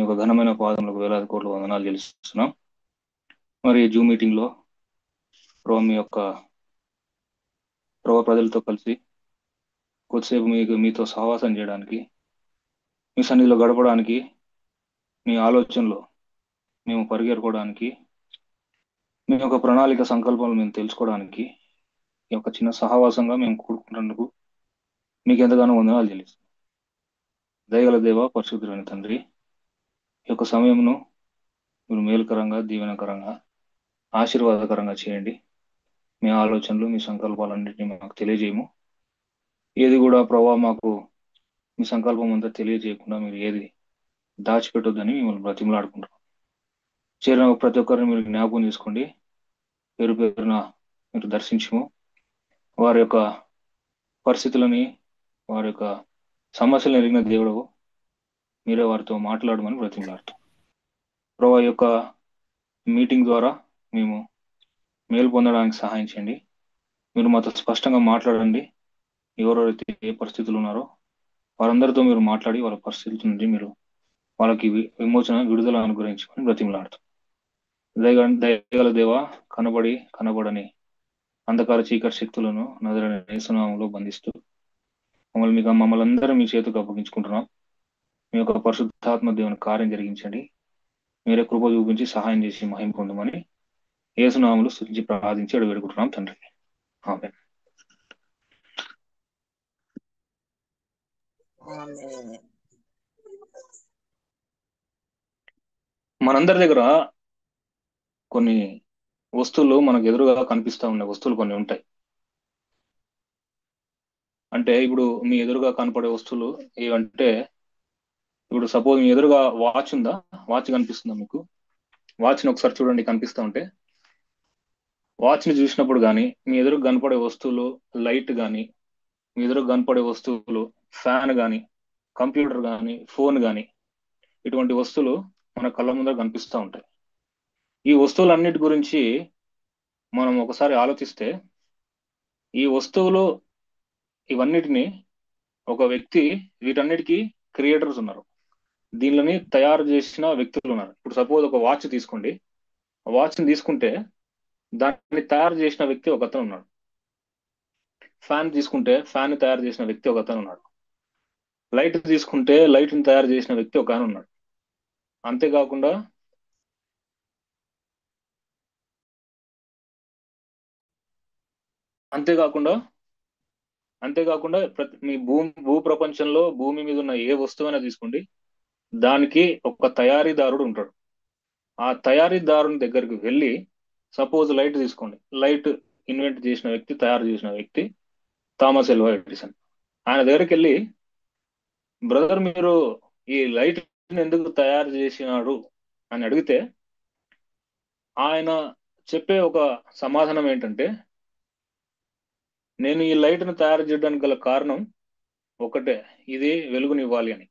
యొక్క ఘనమైన పాదములకు వేలాది కోట్ల వందనాలు చెల్లిస్తున్నాం. మరి జూమ్ మీటింగ్ లో ప్రభు మీ యొక్క ప్రభు ప్రజలతో కలిసి కొద్దిసేపు మీతో సహవాసం చేయడానికి, మీ సన్నిధిలో గడపడానికి, మీ ఆలోచనలో మేము పరిగెరుకోవడానికి, మీ యొక్క ప్రణాళిక సంకల్పాలు మేము తెలుసుకోవడానికి ఈ యొక్క చిన్న సహవాసంగా మేము కూడుకున్నందుకు మీకు ఎంతగానో వందనాలు చెల్లిస్తున్నాం. దయగల దేవ, పరిశుద్ధులైన తండ్రి, ఈ యొక్క సమయమును మీరు మేలుకరంగా, దీవెనకరంగా, ఆశీర్వాదకరంగా చేయండి. మీ ఆలోచనలు, మీ సంకల్పాలన్నింటినీ మాకు తెలియజేయము. ఏది కూడా ప్రభావ మాకు మీ సంకల్పం అంతా తెలియజేయకుండా మీరు ఏది దాచిపెట్టొద్దని మిమ్మల్ని బ్రతిమలాడుకుంటాం. చేరిన ప్రతి ఒక్కరిని మీరు జ్ఞాపకం చేసుకోండి. పేరు పేరున మీరు దర్శించము. వారి యొక్క పరిస్థితులని, వారి యొక్క సమస్యలను ఎరిగిన దేవుడు మీరే వారితో మాట్లాడమని బ్రతిమలాడుతాం. ప్రభావ యొక్క మీటింగ్ ద్వారా మేము మేలు పొందడానికి సహాయం చేయండి. మీరు మాతో స్పష్టంగా మాట్లాడండి. ఎవరెవరైతే ఏ పరిస్థితులు ఉన్నారో వారందరితో మీరు మాట్లాడి వాళ్ళ పరిస్థితుల నుండి మీరు వాళ్ళకి విమోచన, విడుదల అనుగ్రహించమని బ్రతిమలాడుతాం. దయగల దేవ, కనబడని అంధకార చీకటి శక్తులను నజరైన యేసు నామములో బంధిస్తూ మమ్మల్ని అందరూ మీ చేతికి అప్పగించుకుంటున్నాం. మీ యొక్క పరిశుద్ధాత్మ దేవుని కార్యం జరిగించండి. మీరే కృప చూపించి సహాయం చేసి మహిమ పొందమని యేసు నామములో స్తుతించి ప్రార్థించి అడుగుకుంటున్నాం తండ్రి. ఆమేన్. మనందరి దగ్గర కొన్ని వస్తువులు మనకు ఎదురుగా కనిపిస్తా ఉన్న వస్తువులు కొన్ని ఉంటాయి. అంటే ఇప్పుడు మీ ఎదురుగా కనపడే వస్తువులు ఏవంటే, ఇప్పుడు సపోజ్ మీ ఎదురుగా వాచ్ ఉందా? వాచ్ కనిపిస్తుందా మీకు? వాచ్ని ఒకసారి చూడండి, కనిపిస్తా ఉంటే. వాచ్ని చూసినప్పుడు కానీ, మీ ఎదురుగా కనపడే వస్తువులు, లైట్ కానీ, మీ ఎదురుగా కనపడే వస్తువులు, ఫ్యాన్ కానీ, కంప్యూటర్ కానీ, ఫోన్ కానీ, ఇటువంటి వస్తువులు మన కళ్ళ ముందర కనిపిస్తూ ఉంటాయి. ఈ వస్తువులన్నిటి గురించి మనం ఒకసారి ఆలోచిస్తే, ఈ వస్తువులు ఇవన్నిటిని ఒక వ్యక్తి, వీటన్నిటికీ క్రియేటర్స్ ఉన్నారు, దీనిని తయారు చేసిన వ్యక్తులు ఉన్నారు. ఇప్పుడు సపోజ్ ఒక వాచ్ తీసుకోండి. ఆ వాచ్ని తీసుకుంటే దాన్ని తయారు చేసిన వ్యక్తి ఒక అతను ఉన్నాడు. ఫ్యాన్ తీసుకుంటే ఫ్యాన్ తయారు చేసిన వ్యక్తి ఒక అతను ఉన్నాడు. లైట్ తీసుకుంటే లైట్ని తయారు చేసిన వ్యక్తి ఒక ఆయన ఉన్నాడు. అంతేకాకుండా అంతేకాకుండా అంతేకాకుండా మీ భూ ప్రపంచంలో భూమి మీద ఉన్న ఏ వస్తువైనా తీసుకోండి, దానికి ఒక తయారీదారుడు ఉంటాడు. ఆ తయారీదారుని దగ్గరికి వెళ్ళి, సపోజ్ లైట్ తీసుకోండి. లైట్ ఇన్వెంట్ చేసిన వ్యక్తి, తయారు చేసిన వ్యక్తి థామస్ ఎల్వా ఎడిసన్. ఆయన దగ్గరికి వెళ్ళి, బ్రదర్ మీరు ఈ లైట్ ఎందుకు తయారు చేసినాడు అని అడిగితే, ఆయన చెప్పే ఒక సమాధానం ఏంటంటే, నేను ఈ లైట్ను తయారు చేయడానికి గల కారణం ఒకటే, ఇది వెలుగునివ్వాలి అని.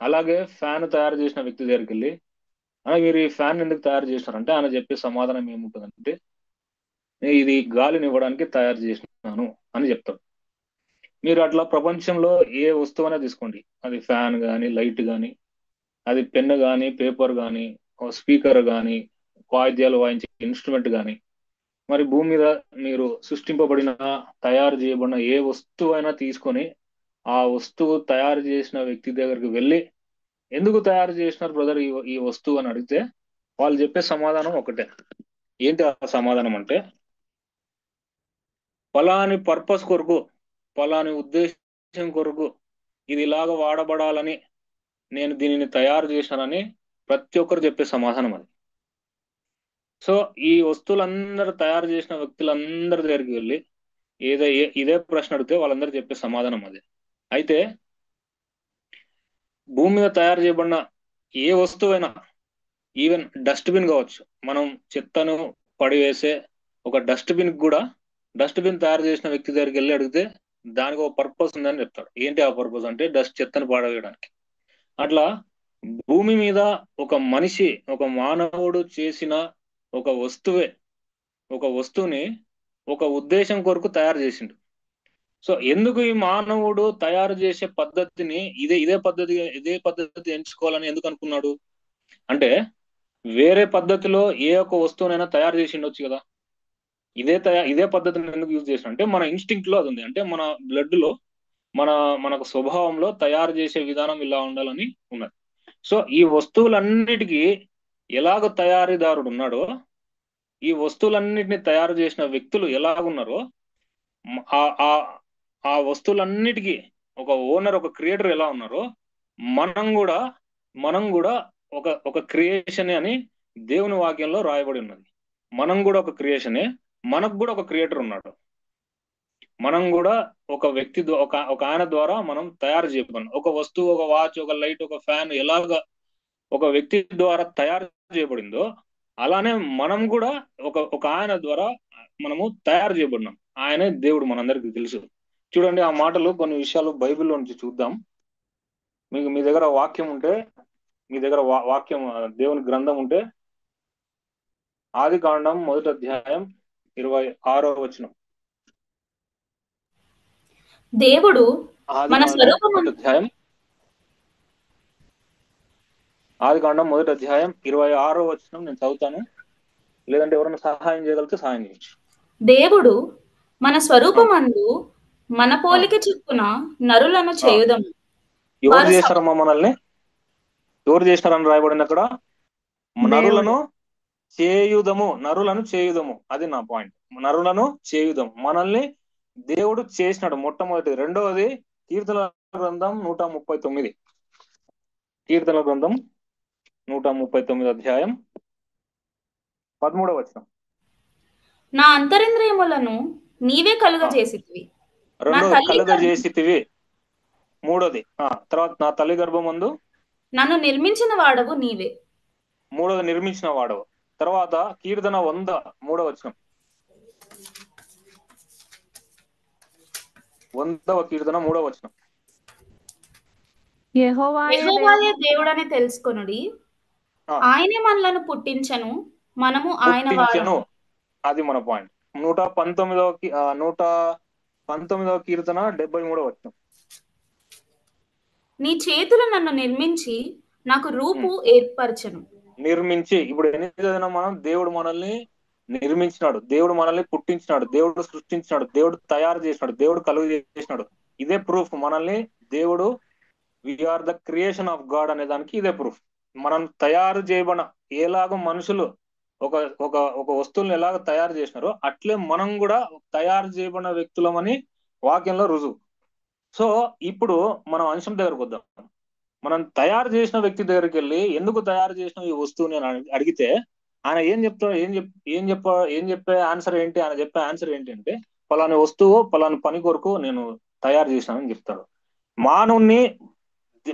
అలాగే ఫ్యాన్ తయారు చేసిన వ్యక్తి దగ్గరికి వెళ్ళి, మీరు ఈ ఫ్యాన్ ఎందుకు తయారు చేసినారంటే, ఆయన చెప్పే సమాధానం ఏముంటుందంటే, ఇది గాలిని ఇవ్వడానికి తయారు చేసినాను అని చెప్తాడు. మీరు అట్లా ప్రపంచంలో ఏ వస్తువైనా తీసుకోండి, అది ఫ్యాన్ కానీ, లైట్ కానీ, అది పెన్ కానీ, పేపర్ కానీ, స్పీకర్ కానీ, వాయిద్యాలు వాయించే ఇన్స్ట్రుమెంట్ కానీ, మరి భూమి మీద మీరు సృష్టింపబడిన, తయారు చేయబడిన ఏ వస్తువైనా తీసుకొని ఆ వస్తువు తయారు చేసిన వ్యక్తి దగ్గరికి వెళ్ళి, ఎందుకు తయారు చేసినారు బ్రదర్ ఈ వస్తువు అని అడిగితే, వాళ్ళు చెప్పే సమాధానం ఒకటే. ఏంటి ఆ సమాధానం అంటే, ఫలాని పర్పస్ కొరకు, ఫలాని ఉద్దేశం కొరకు ఇది ఇలాగ వాడబడాలని నేను దీనిని తయారు చేశానని ప్రతి ఒక్కరు చెప్పే సమాధానం అది. సో ఈ వస్తువులందరూ తయారు చేసిన వ్యక్తులందరి దగ్గరికి వెళ్ళి ఇదే ప్రశ్న అడిగితే వాళ్ళందరూ చెప్పే సమాధానం అదే. అయితే భూమి మీద తయారు చేయబడిన ఏ వస్తువైనా, ఈవెన్ డస్ట్బిన్ కావచ్చు, మనం చెత్తను పడివేసే ఒక డస్ట్బిన్ కూడా, డస్ట్బిన్ తయారు చేసిన వ్యక్తి దగ్గరికి వెళ్ళి అడిగితే దానికి ఒక పర్పస్ ఉందని చెప్తాడు. ఏంటి ఆ పర్పస్ అంటే, చెత్తను పాడవేయడానికి. అట్లా భూమి మీద ఒక మనిషి, ఒక మానవుడు చేసిన ఒక వస్తువుని ఒక ఉద్దేశం కొరకు తయారు చేసిండు. సో ఎందుకు ఈ మానవుడు తయారు చేసే పద్ధతిని ఇదే పద్ధతి ఎంచుకోవాలని ఎందుకు అనుకున్నాడు అంటే, వేరే పద్ధతిలో ఏ ఒక్క వస్తువునైనా తయారు చేసి ఉండొచ్చు కదా. ఇదే పద్ధతిని ఎందుకు యూజ్ చేసిన అంటే, మన ఇన్స్టింక్ట్ లో అది ఉంది. అంటే మన బ్లడ్ లో, మన మనకు స్వభావంలో తయారు చేసే విధానం ఇలా ఉండాలని ఉన్నది. సో ఈ వస్తువులన్నిటికీ ఎలాగ తయారీదారుడు ఉన్నాడో, ఈ వస్తువులన్నిటిని తయారు చేసిన వ్యక్తులు ఎలాగున్నారో, ఆ ఆ ఆ వస్తువులన్నిటికీ ఒక ఓనర్, ఒక క్రియేటర్ ఎలా ఉన్నారో, మనం కూడా మనం కూడా ఒక క్రియేషన్ అని దేవుని వాక్యంలో రాయబడి ఉన్నది. మనం కూడా ఒక క్రియేషనే, మనకు కూడా ఒక క్రియేటర్ ఉన్నాడు. మనం కూడా ఒక వ్యక్తి ఒక ఆయన ద్వారా మనం తయారు చేయబడిన ఒక వస్తువు, ఒక వాచ్, ఒక లైట్, ఒక ఫ్యాన్ ఎలాగ ఒక వ్యక్తి ద్వారా తయారు చేయబడిందో, అలానే మనం కూడా ఒక ఆయన ద్వారా మనము తయారు చేయబడినాం. ఆయనే దేవుడు, మనందరికీ తెలుసు. చూడండి, ఆ మాటలు కొన్ని విషయాలు బైబిల్లో నుంచి చూద్దాం. మీ దగ్గర వాక్యం ఉంటే, మీ దగ్గర వాక్యం, దేవుని గ్రంథం ఉంటే, ఆది కాండం 1వ అధ్యాయం 26వ వచనం. దేవుడు ఆది మన కాండం స్వరూపం 1వ అధ్యాయం ఆది కాండం 1వ అధ్యాయం 26వ వచనం నేను చదువుతాను. లేదంటే ఎవరైనా సహాయం చేయగలిగితే సహాయం చేయొచ్చు. దేవుడు మన స్వరూపమందు మన పోలిక చొప్పున నరులను చేయుదము. ఎవరు చేస్తారమ్మా మనల్ని? ఎవరు చేస్తారని రాయబడింది అక్కడ? నరులను చేయుదము. నరులను చేయుదము, అది నా పాయింట్. నరులను చేయుదము, మనల్ని దేవుడు చేసినాడు. మొట్టమొదటి. రెండవది కీర్తనల గ్రంథం 139. కీర్తనల గ్రంథం 139 అధ్యాయం 13వ వచనం. నా అంతరింద్రియములను నీవే కలుగజేసితివి. రెండోది కలుగజేసితివి. మూడోది తర్వాత, నా తల్లి గర్భమందు నన్ను నిర్మించిన వాడవు నీవే. మూడోది నిర్మించిన వాడవు. తర్వాత కీర్తన 103వ వచనం. 100వ కీర్తన 3వ వచనం. యెహోవాయే దేవుడని తెలుసుకొనుడి, ఆయనే మనలను పుట్టించను, మనము ఆయన వారము. అది మన పాయింట్. 119వ కీర్తన 73వ వచనం. నీ చేతులు నన్ను నిర్మించి నాకు రూపు ఏర్పరచను. నిర్మించి, ఇప్పుడు ఎన్ని చదివినా మనం, దేవుడు మనల్ని నిర్మించినాడు, దేవుడు మనల్ని పుట్టించినాడు, దేవుడు సృష్టించినాడు, దేవుడు తయారు చేసినాడు, దేవుడు కలుగు చేసినాడు. ఇదే ప్రూఫ్. మనల్ని దేవుడు, we are the creation of God అనే దానికి ఇదే ప్రూఫ్. మనం తయారు చేయబడిన, ఎలాగో మనుషులు ఒక ఒక ఒక వస్తువులను ఎలాగ తయారు చేసినారో, అట్లే మనం కూడా తయారు చేయబడిన వ్యక్తులమని వాక్యంలో రుజువు. సో ఇప్పుడు మనం అంశం దగ్గరకు వద్దాం. మనం తయారు చేసిన వ్యక్తి దగ్గరికి వెళ్ళి, ఎందుకు తయారు చేసిన ఈ వస్తువుని అడిగితే, ఆయన ఏం చెప్పే ఆన్సర్ ఏంటి? ఆయన చెప్పే ఆన్సర్ ఏంటి అంటే, పలాని వస్తువు పలాని పని కొరకు నేను తయారు చేసినానని చెప్తాడు.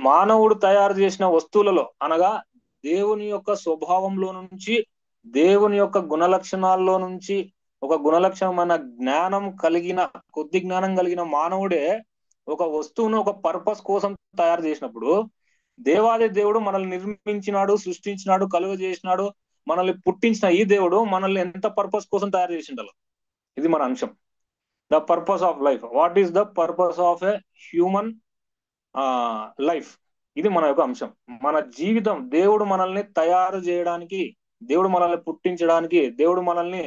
మానవుడు తయారు చేసిన వస్తువులలో, అనగా దేవుని యొక్క స్వభావంలో నుంచి, దేవుని యొక్క గుణ లక్షణాల్లో నుంచి, ఒక గుణలక్షణమైన కొద్ది జ్ఞానం కలిగిన మానవుడే ఒక వస్తువును ఒక పర్పస్ కోసం తయారు చేసినప్పుడు, దేవాది దేవుడు మనల్ని నిర్మించినాడు, సృష్టించినాడు, కలుగ చేసినాడు, మనల్ని పుట్టించిన ఈ దేవుడు మనల్ని ఎంత పర్పస్ కోసం తయారు చేసిండాలి? ఇది మన అంశం. The purpose of life. What is the purpose of a human life? ఇది మన యొక్క అంశం. మన జీవితం, దేవుడు మనల్ని తయారు చేయడానికి, దేవుడు మనల్ని పుట్టించడానికి, దేవుడు మనల్ని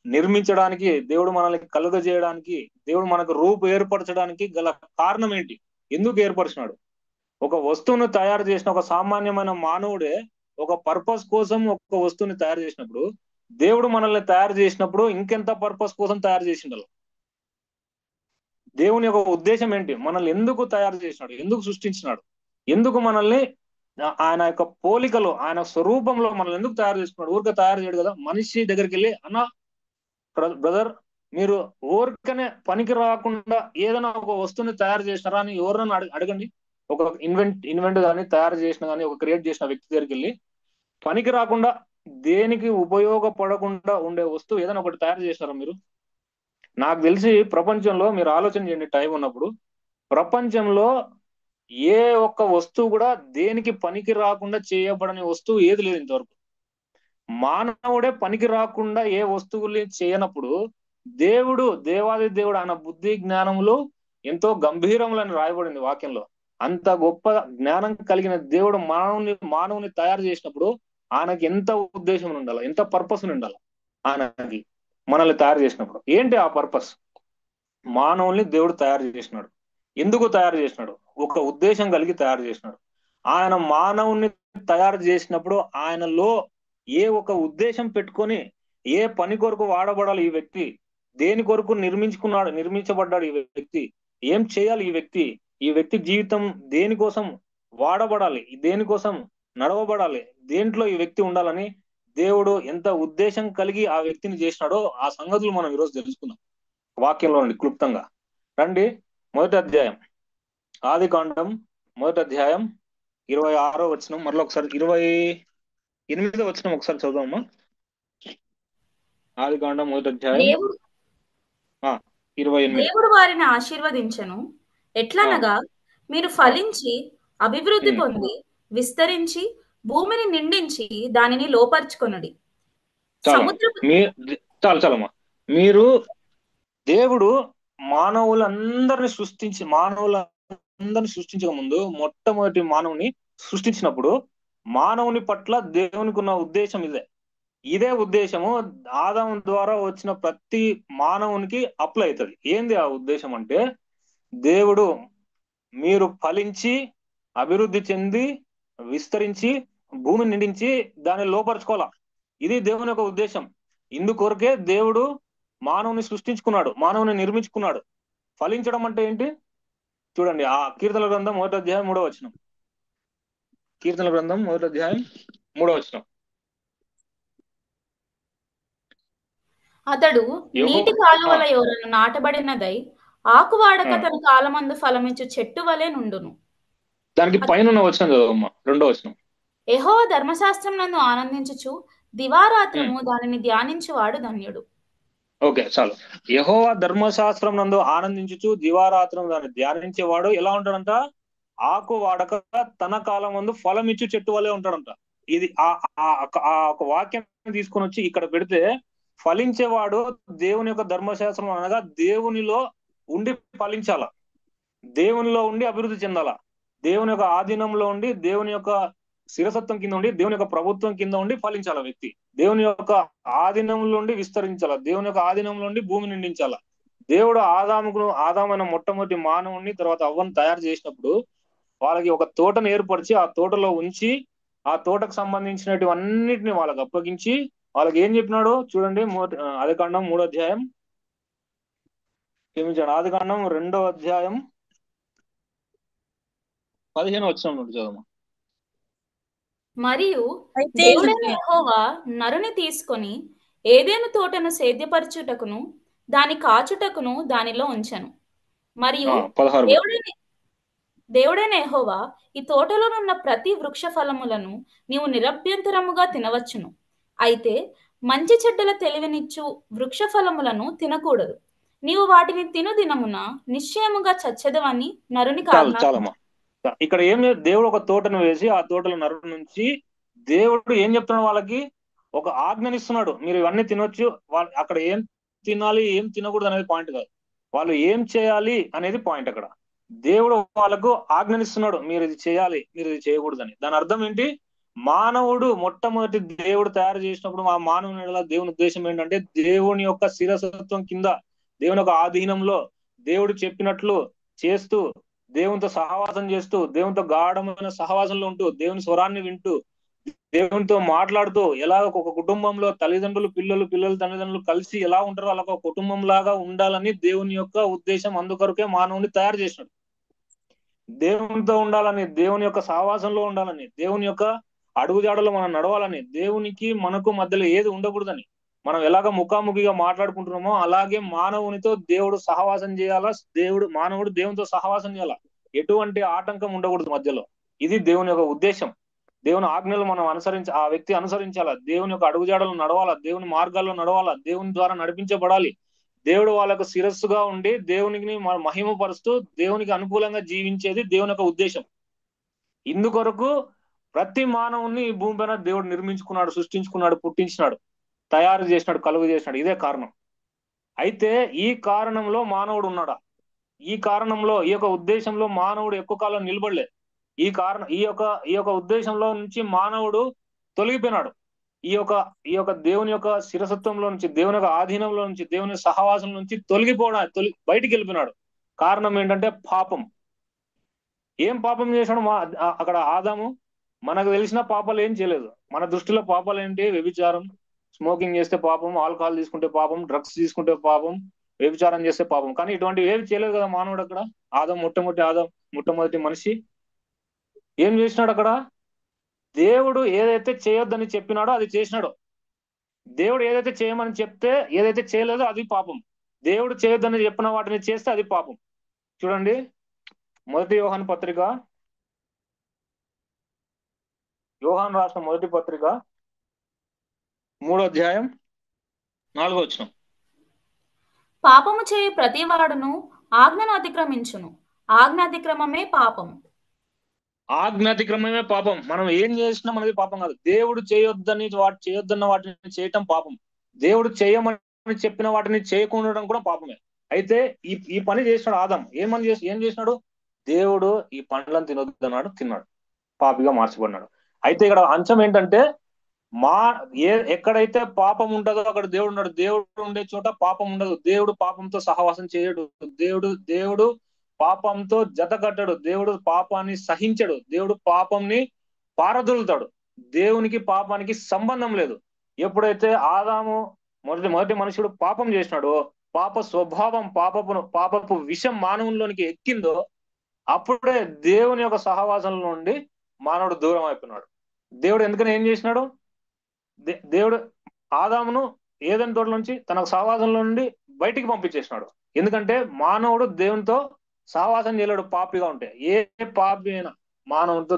నిర్మించడానికి, దేవుడు మనల్ని కలుగజేయడానికి, దేవుడు మనకు రూపు ఏర్పరచడానికి గల కారణం ఏంటి? ఎందుకు ఏర్పరిచినాడు? ఒక వస్తువును తయారు చేసిన ఒక సామాన్యమైన మానవుడే ఒక పర్పస్ కోసం ఒక వస్తువుని తయారు చేసినప్పుడు, దేవుడు మనల్ని తయారు చేసినప్పుడు ఇంకెంత పర్పస్ కోసం తయారు చేసిండాలి? దేవుని యొక్క ఉద్దేశం ఏంటి? మనల్ని ఎందుకు తయారు చేసినాడు? ఎందుకు సృష్టించినాడు? ఎందుకు మనల్ని ఆయన యొక్క పోలికలో, ఆయన స్వరూపంలో మనల్ని ఎందుకు తయారు చేసుకున్నాడు? ఊరికే తయారు చేయడు కదా. మనిషి దగ్గరికి వెళ్ళి, అన్న బ్రదర్, మీరు ఊరికనే పనికి రాకుండా ఏదైనా ఒక వస్తువుని తయారు చేసినారా అని ఎవరైనా అడగండి. ఒక ఇన్వెంట్ కానీ, తయారు చేసిన కానీ, ఒక క్రియేట్ చేసిన వ్యక్తి దగ్గరికి వెళ్ళి, పనికి రాకుండా, దేనికి ఉపయోగపడకుండా ఉండే వస్తువు ఏదైనా ఒకటి తయారు చేసినారా మీరు? నాకు తెలిసి ప్రపంచంలో, మీరు ఆలోచన చేయండి టైం ఉన్నప్పుడు, ప్రపంచంలో ఏ ఒక్క వస్తువు కూడా దేనికి పనికి రాకుండా చేయబడని వస్తువు ఏది లేదు ఇంతవరకు. మానవుడే పనికి రాకుండా ఏ వస్తువులు చేయనప్పుడు, దేవాది దేవుడు ఆయన బుద్ధి జ్ఞానములు ఎంతో గంభీరములని రాయబడింది వాక్యంలో. అంత గొప్ప జ్ఞానం కలిగిన దేవుడు మానవుని తయారు చేసినప్పుడు ఆయనకి ఎంత ఉద్దేశం ఉండాలి, ఎంత పర్పస్ ఉండాలి. ఆయనకి మనల్ని తయారు చేసినప్పుడు ఏంటి ఆ పర్పస్? మానవుల్ని దేవుడు తయారు చేసినాడు. ఎందుకు తయారు చేసినాడు? ఒక ఉద్దేశం కలిగి తయారు చేసినాడు. ఆయన మానవుని తయారు చేసినప్పుడు ఆయనలో ఏ ఒక ఉద్దేశం పెట్టుకొని, ఏ పని కొరకు వాడబడాలి ఈ వ్యక్తి, దేని కొరకు నిర్మించబడ్డాడు ఈ వ్యక్తి, ఏం చేయాలి ఈ వ్యక్తి జీవితం దేనికోసం వాడబడాలి, దేనికోసం నడవబడాలి, దేంట్లో ఈ వ్యక్తి ఉండాలని దేవుడు ఎంత ఉద్దేశం కలిగి ఆ వ్యక్తిని చేసినాడో ఆ సంగతులు మనం ఈరోజు తెలుసుకుందాం వాక్యంలో నుండి క్లుప్తంగా. రండి, మొదటి అధ్యాయం, ఆది కాండం మొదటి అధ్యాయం 26వ వచనం, మరలా ఒకసారి 28వ వచనం ఒకసారి చదువుదామా. ఆది కాండం మొదటి అధ్యాయం దేవుడు 28. దేవుడు వారిని ఆశీర్వదించెను, ఎట్లనగా మీరు ఫలించి అభివృద్ధి పొంది విస్తరించి భూమిని నిండించి దానిని లోపరుచుకొనుడి. సముద్రపు చాలమ్మా. మీరు దేవుడు మానవులందరిని సృష్టించక ముందు మొట్టమొదటి మానవుని సృష్టించినప్పుడు మానవుని పట్ల దేవునికి ఉన్న ఉద్దేశం ఇదే ఉద్దేశము ఆదాము ద్వారా వచ్చిన ప్రతి మానవునికి అప్లై అవుతుంది. ఏంది ఆ ఉద్దేశం అంటే, దేవుడు మీరు ఫలించి అభివృద్ధి చెంది విస్తరించి భూమిని నిండించి దాన్ని లోపరుచుకోవాలా. ఇది దేవుని యొక్క ఉద్దేశం. ఇందుకొరకే దేవుడు మానవుని సృష్టించుకున్నాడు, మానవుని నిర్మించుకున్నాడు. ఫలించడం అంటే ఏంటి చూడండి, ఆ కీర్తనల గ్రంథం మొదటి అధ్యాయం 3వ వచనం. కీర్తనల గ్రంథం మొదటి అధ్యాయం 3వ వచనం. అతడు నీటి కాలువల యోరను నాటబడినదై ఆకువాడక తన కాలమందు ఫలమిచ్చు చెట్టు వలె నుండును. దానికి పైన వచనం చదవమ్మా, 2వ వచనం. యెహోవా ధర్మశాస్త్రం నందు ఆనందించుచు దివారాత్రము దానిని ధ్యానించువాడు ధన్యుడు. ఓకే, చాలు. యెహోవా ధర్మశాస్త్రం నందు ఆనందించుచు దివారాత్రం దాన్ని ధ్యానించేవాడు ఎలా ఉంటాడంట? ఆకు వాడక తన కాలం ముందు ఫలం ఇచ్చు చెట్టు వల్లే ఉంటాడంట. ఇది ఆ ఒక వాక్యం తీసుకొని వచ్చి ఇక్కడ పెడితే, ఫలించేవాడు దేవుని యొక్క ధర్మశాస్త్రం అనగా దేవునిలో ఉండి ఫలించాల, దేవునిలో ఉండి అభివృద్ధి చెందాల, దేవుని యొక్క ఆధీనంలో ఉండి, దేవుని యొక్క శిరసత్వం కింద ఉండి, దేవుని యొక్క ప్రభుత్వం కింద ఉండి ఫలించాల వ్యక్తి. దేవుని యొక్క ఆధీనంలో ఉండి విస్తరించాల, దేవుని యొక్క ఆధీనంలో ఉండి భూమి నిండించాల. దేవుడు ఆదామైన మొట్టమొదటి మానవుని తర్వాత అవ్వను తయారు చేసినప్పుడు వాళ్ళకి ఒక తోటను ఏర్పరిచి ఆ తోటలో ఉంచి ఆ తోటకు సంబంధించినటువన్నిటిని వాళ్ళకి అప్పగించి వాళ్ళకి ఏం చెప్పినాడు చూడండి. ఆదికాండం 3వ అధ్యాయం, క్షమించండి, ఆదికాండం 2వ అధ్యాయం 15వ వచనం నుండి చదవమా. మరియు దేవుడైన యెహోవా నరుని తీసుకొని ఏదెను తోటను సేద్యపరచుటకును దాని కాచుటకును దానిలో ఉంచెను. మరియు దేవుడైన యెహోవా ఈ తోటలోనున్న ప్రతి వృక్ష ఫలములను నీవు నిరభ్యంతరముగా తినవచ్చును, అయితే మంచి చెడ్డల తెలివినిచ్చు వృక్ష ఫలములను తినకూడదు. నీవు వాటిని తిను దినమున నిశ్చయముగా చచ్చెదవని నరునికి ఆజ్ఞాపించెను. ఇక్కడ ఏం లేదు, దేవుడు ఒక తోటను వేసి ఆ తోటలో నరుడు నుంచి దేవుడు ఏం చెప్తున్నాడు, వాళ్ళకి ఒక ఆజ్ఞనిస్తున్నాడు. మీరు ఇవన్నీ తినొచ్చు, అక్కడ ఏం తినాలి ఏం తినకూడదు అనేది పాయింట్ కాదు, వాళ్ళు ఏం చేయాలి అనేది పాయింట్. అక్కడ దేవుడు వాళ్ళకు ఆజ్ఞనిస్తున్నాడు, మీరు ఇది చేయాలి మీరు ఇది చేయకూడదని. దాని అర్థం ఏంటి? మానవుడు మొట్టమొదటి దేవుడు తయారు చేసినప్పుడు ఆ మానవుని దేవుని ఉద్దేశం ఏంటంటే, దేవుని యొక్క శిరసత్వం కింద, దేవుని యొక్క ఆధీనంలో దేవుడు చెప్పినట్లు చేస్తూ, దేవునితో సహవాసం చేస్తూ, దేవునితో గాఢమైన సహవాసంలో ఉంటూ, దేవుని స్వరాన్ని వింటూ, దేవునితో మాట్లాడుతూ, ఎలా ఒక కుటుంబంలో తల్లిదండ్రులు పిల్లలు తల్లిదండ్రులు కలిసి ఎలా ఉంటారో అలా ఒక కుటుంబం లాగా ఉండాలని దేవుని యొక్క ఉద్దేశం. అందుకొరకే మానవుని తయారు చేసినాడు. దేవునితో ఉండాలని, దేవుని యొక్క సహవాసంలో ఉండాలని, దేవుని యొక్క అడుగుజాడలో మనం నడవాలని, దేవునికి మనకు మధ్యలో ఏది ఉండకూడదని. మనం ఎలాగ ముఖాముఖిగా మాట్లాడుకుంటున్నామో అలాగే మానవునితో దేవుడు సహవాసం చేయాలా, మానవుడు దేవునితో సహవాసం చేయాలా, ఎటువంటి ఆటంకం ఉండకూడదు మధ్యలో. ఇది దేవుని యొక్క ఉద్దేశం. దేవుని ఆజ్ఞలు మనం ఆ వ్యక్తి అనుసరించాలా, దేవుని యొక్క అడుగుజాడలు నడవాలా, దేవుని మార్గాల్లో నడవాలా, దేవుని ద్వారా నడిపించబడాలి. దేవుడు వాళ్ళకు శిరస్సుగా ఉండి దేవునికి మహిమపరుస్తూ దేవునికి అనుకూలంగా జీవించేది దేవుని యొక్క ఉద్దేశం. ఇందుకొరకు ప్రతి మానవుని ఈ భూమి పైన దేవుడు నిర్మించుకున్నాడు, సృష్టించుకున్నాడు, పుట్టించినాడు, తయారు చేసినాడు, కలుగు చేసినాడు. ఇదే కారణం. అయితే ఈ కారణంలో మానవుడు ఉన్నాడా? ఈ కారణంలో ఈ యొక్క ఉద్దేశంలో మానవుడు ఎక్కువ కాలం నిలబడలేదు. ఈ యొక్క ఉద్దేశంలో నుంచి మానవుడు తొలగిపోయినాడు. ఈ యొక్క దేవుని యొక్క శిరసత్వంలో నుంచి, దేవుని యొక్క ఆధీనంలో నుంచి, దేవుని సహవాసం నుంచి బయటికి వెళ్ళిపోయినాడు. కారణం ఏంటంటే పాపం. ఏం పాపం చేశాడు అక్కడ ఆదాము? మనకు తెలిసిన పాపాలు ఏం చేయలేదు. మన దృష్టిలో పాపాలు ఏంటి? వ్యభిచారం, స్మోకింగ్ చేస్తే పాపం, ఆల్కహాల్ తీసుకుంటే పాపం, డ్రగ్స్ తీసుకుంటే పాపం, వ్యభిచారం చేస్తే పాపం. కానీ ఇటువంటివి ఏమి చేయలేదు కదా మానవుడు అక్కడ. మొట్టమొదటి మనిషి ఏం చేసినాడు అక్కడ? దేవుడు ఏదైతే చేయొద్దని చెప్పినాడో అది చేసినాడు. దేవుడు ఏదైతే చేయమని చెప్తే ఏదైతే చేయలేదో అది పాపం. దేవుడు చేయొద్దని చెప్పిన వాటిని చేస్తే అది పాపం. చూడండి, మొదటి యోహాను పత్రిక, యోహాను రాసిన మొదటి పత్రిక 3వ అధ్యాయం 4వ వచనం. పాపము చేయి ప్రతి వాడును ఆజ్ఞను అతిక్రమించును, ఆజ్ఞాతిక్రమమే పాపము. ఆజ్ఞాతిక్రమమే పాపం. మనం ఏం చేసినా మనది పాపం కాదు. దేవుడు చేయొద్దన్న వాటిని చేయటం పాపం. దేవుడు చేయమని చెప్పిన వాటిని చేయకుండా కూడా పాపమే. అయితే ఈ పని చేసినాడు ఆదాం. ఏం చేసినాడు? దేవుడు ఈ పండ్లను తినొద్దన్నాడు, తిన్నాడు, పాపిగా మార్చబడినాడు. అయితే ఇక్కడ అంశం ఏంటంటే, ఎక్కడైతే పాపం ఉంటుందో అక్కడ దేవుడు ఉన్నాడు. దేవుడు ఉండే చోట పాపం ఉండదు. దేవుడు పాపంతో సహవాసం చేయడు. దేవుడు పాపంతో జత కట్టడు. దేవుడు పాపాన్ని సహించడు. దేవుడు పాపంని పారదొలుతాడు. దేవునికి పాపానికి సంబంధం లేదు. ఎప్పుడైతే ఆదాము మొదటి మనుషుడు పాపం చేసినాడో, పాప స్వభావం, పాపపు విషం మానవుల్లోనికి ఎక్కిందో, అప్పుడే దేవుని యొక్క సహవాసం నుండి మానవుడు దూరం అయిపోయినాడు. దేవుడు ఎందుకని ఏం చేసినాడు? దేవుడు ఆదామును ఏదైనా తోట నుంచి తన సహవాసంలో నుండి బయటికి పంపించేసినాడు. ఎందుకంటే మానవుడు దేవునితో సహవాసం చేయలేడు పాపిగా ఉంటే. ఏ పాపి అయినా మానవుడితో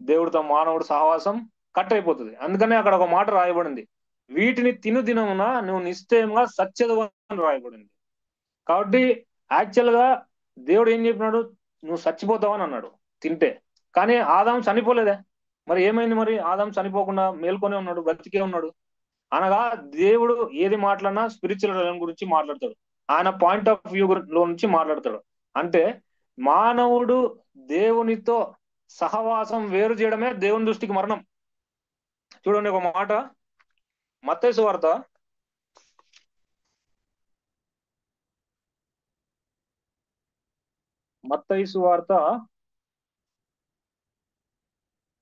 దేవుడితో మానవుడు సహవాసం కట్ అయిపోతుంది. అందుకనే అక్కడ ఒక మాట రాయబడింది, వీటిని తిను దినమున నువ్వు నిశ్చయంగా సత్యదవు అని రాయబడింది. కాబట్టి యాక్చువల్ గా దేవుడు ఏం చెప్పినాడు? నువ్వు చచ్చిపోతావని అన్నాడు తింటే. కానీ ఆదాం చనిపోలేదే. మరి ఏమైంది? మరి ఆదాం చనిపోకుండా మేల్కొనే ఉన్నాడు, బ్రతికే ఉన్నాడు. అనగా దేవుడు ఏది మాట్లాడినా స్పిరిచువల్ గురించి మాట్లాడతాడు. ఆయన పాయింట్ ఆఫ్ వ్యూ లో నుంచి మాట్లాడతాడు. అంటే మానవుడు దేవునితో సహవాసం వేరు చేయడమే దేవుని దృష్టికి మరణం. చూడండి ఒక మాట, మత్తయి సువార్త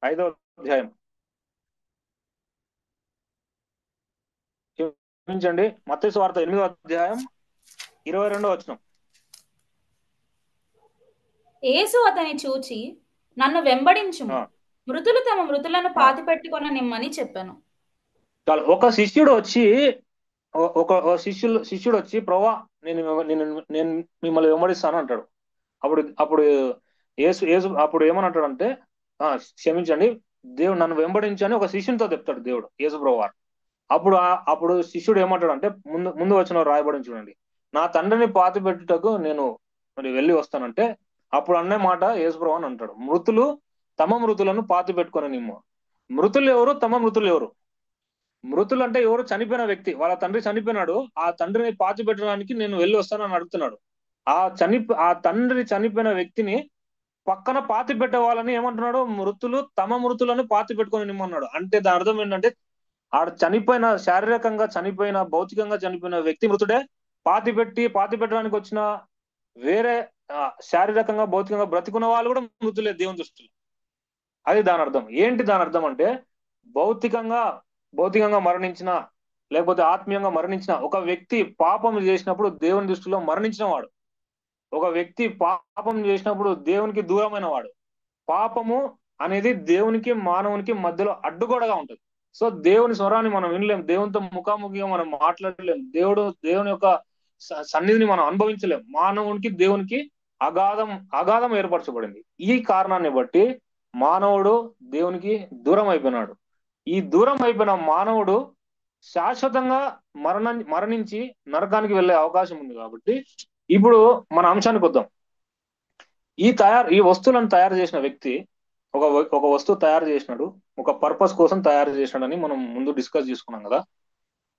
5వ అధ్యాయం, క్షమించండి, మత్తయి సువార్త 8వ అధ్యాయం 22వ వచనం. యేసు అతని చూచి, నన్ను వెంబడించుము, మృతులు తమ మృతులను పాతి పెట్టుకొన నిమ్మని చెప్పాను. ఒక శిష్యుడు వచ్చి ప్రభువా నేను మిమ్మల్ని వెంబడిస్తాను అంటాడు. అప్పుడు అప్పుడు ఏమని అంటాడంటే, క్షమించండి, దేవుడు నన్ను వెంబడించని ఒక శిష్యునితో చెప్తాడు దేవుడు, యేసు ప్రభువారు. అప్పుడు శిష్యుడు ఏమంటాడంటే, ముందు వచ్చిన రాయబడి చూడండి, నా తండ్రిని పాతి పెట్టుటకు నేను మరి వెళ్ళి వస్తానంటే, అప్పుడు అన్నే మాట యేసు ప్రభు అని అంటాడు, మృతులు తమ మృతులను పాతి పెట్టుకొని నిమ్మ. మృతులు ఎవరు? తమ మృతులు ఎవరు? మృతులు అంటే ఎవరు? చనిపోయిన వ్యక్తి. వాళ్ళ తండ్రి చనిపోయినాడు, ఆ తండ్రిని పాతి పెట్టడానికి నేను వెళ్ళి వస్తానని అడుగుతున్నాడు. ఆ తండ్రి చనిపోయిన వ్యక్తిని పక్కన పాతి పెట్టే వాళ్ళని ఏమంటున్నాడు? మృతులు తమ మృతులను పాతి పెట్టుకొని నిమ్మన్నాడు. అంటే దాని అర్థం ఏంటంటే, శారీరకంగా చనిపోయిన, భౌతికంగా చనిపోయిన వ్యక్తి మృతుడే. పాతి పెట్టడానికి వచ్చిన వేరే శారీరకంగా భౌతికంగా బ్రతికున్న వాళ్ళు కూడా మృతులే దేవుని దృష్టిలో. అది దాని అర్థం. ఏంటి దాని అర్థం అంటే, భౌతికంగా మరణించిన, లేకపోతే ఆత్మీయంగా మరణించిన ఒక వ్యక్తి పాపం చేసినప్పుడు దేవుని దృష్టిలో మరణించిన వాడు. ఒక వ్యక్తి పాపం చేసినప్పుడు దేవునికి దూరమైన వాడు. పాపము అనేది దేవునికి మానవునికి మధ్యలో అడ్డుగోడగా ఉంటుంది. సో దేవుని స్వరాన్ని మనం వినలేం, దేవునితో ముఖాముఖిగా మనం మాట్లాడలేం, దేవుని యొక్క సన్నిధిని మనం అనుభవించలేం. మానవునికి దేవునికి అగాధం ఏర్పరచబడింది. ఈ కారణాన్ని బట్టి మానవుడు దేవునికి దూరం అయిపోయినాడు. ఈ దూరం అయిపోయిన మానవుడు శాశ్వతంగా మరణించి నరకానికి వెళ్ళే అవకాశం ఉంది. కాబట్టి ఇప్పుడు మన అంశానికి వద్దాం. ఈ వస్తువులను తయారు చేసిన వ్యక్తి ఒక వస్తువు తయారు చేసినాడు, ఒక పర్పస్ కోసం తయారు చేసినాడని మనం ముందు డిస్కస్ చేసుకున్నాం కదా.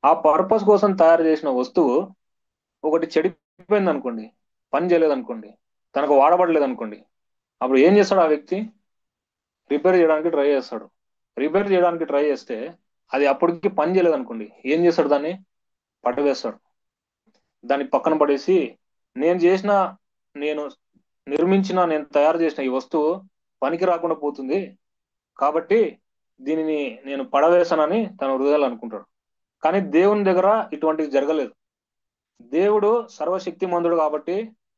ఆ పర్పస్ కోసం తయారు చేసిన వస్తువు ఒకటి చెడిపోయింది అనుకోండి, పని చేయలేదు అనుకోండి, తనకు వాడబడలేదు అనుకోండి, అప్పుడు ఏం చేస్తాడు ఆ వ్యక్తి? రిపేర్ చేయడానికి ట్రై చేస్తాడు. రిపేర్ చేయడానికి ట్రై చేస్తే అది అప్పటికి పని చేయలేదు అనుకోండి, ఏం చేస్తాడు? దాన్ని పడవేస్తాడు. దాన్ని పక్కన పడేసి, నేను చేసిన, నేను నిర్మించిన, నేను తయారు చేసిన ఈ వస్తువు పనికి రాకుండా పోతుంది కాబట్టి దీనిని నేను పడవేశానని తన హృదయాలు అనుకుంటాడు. కానీ దేవుని దగ్గర ఇటువంటిది జరగలేదు. దేవుడు సర్వశక్తిమంతుడు కాబట్టి,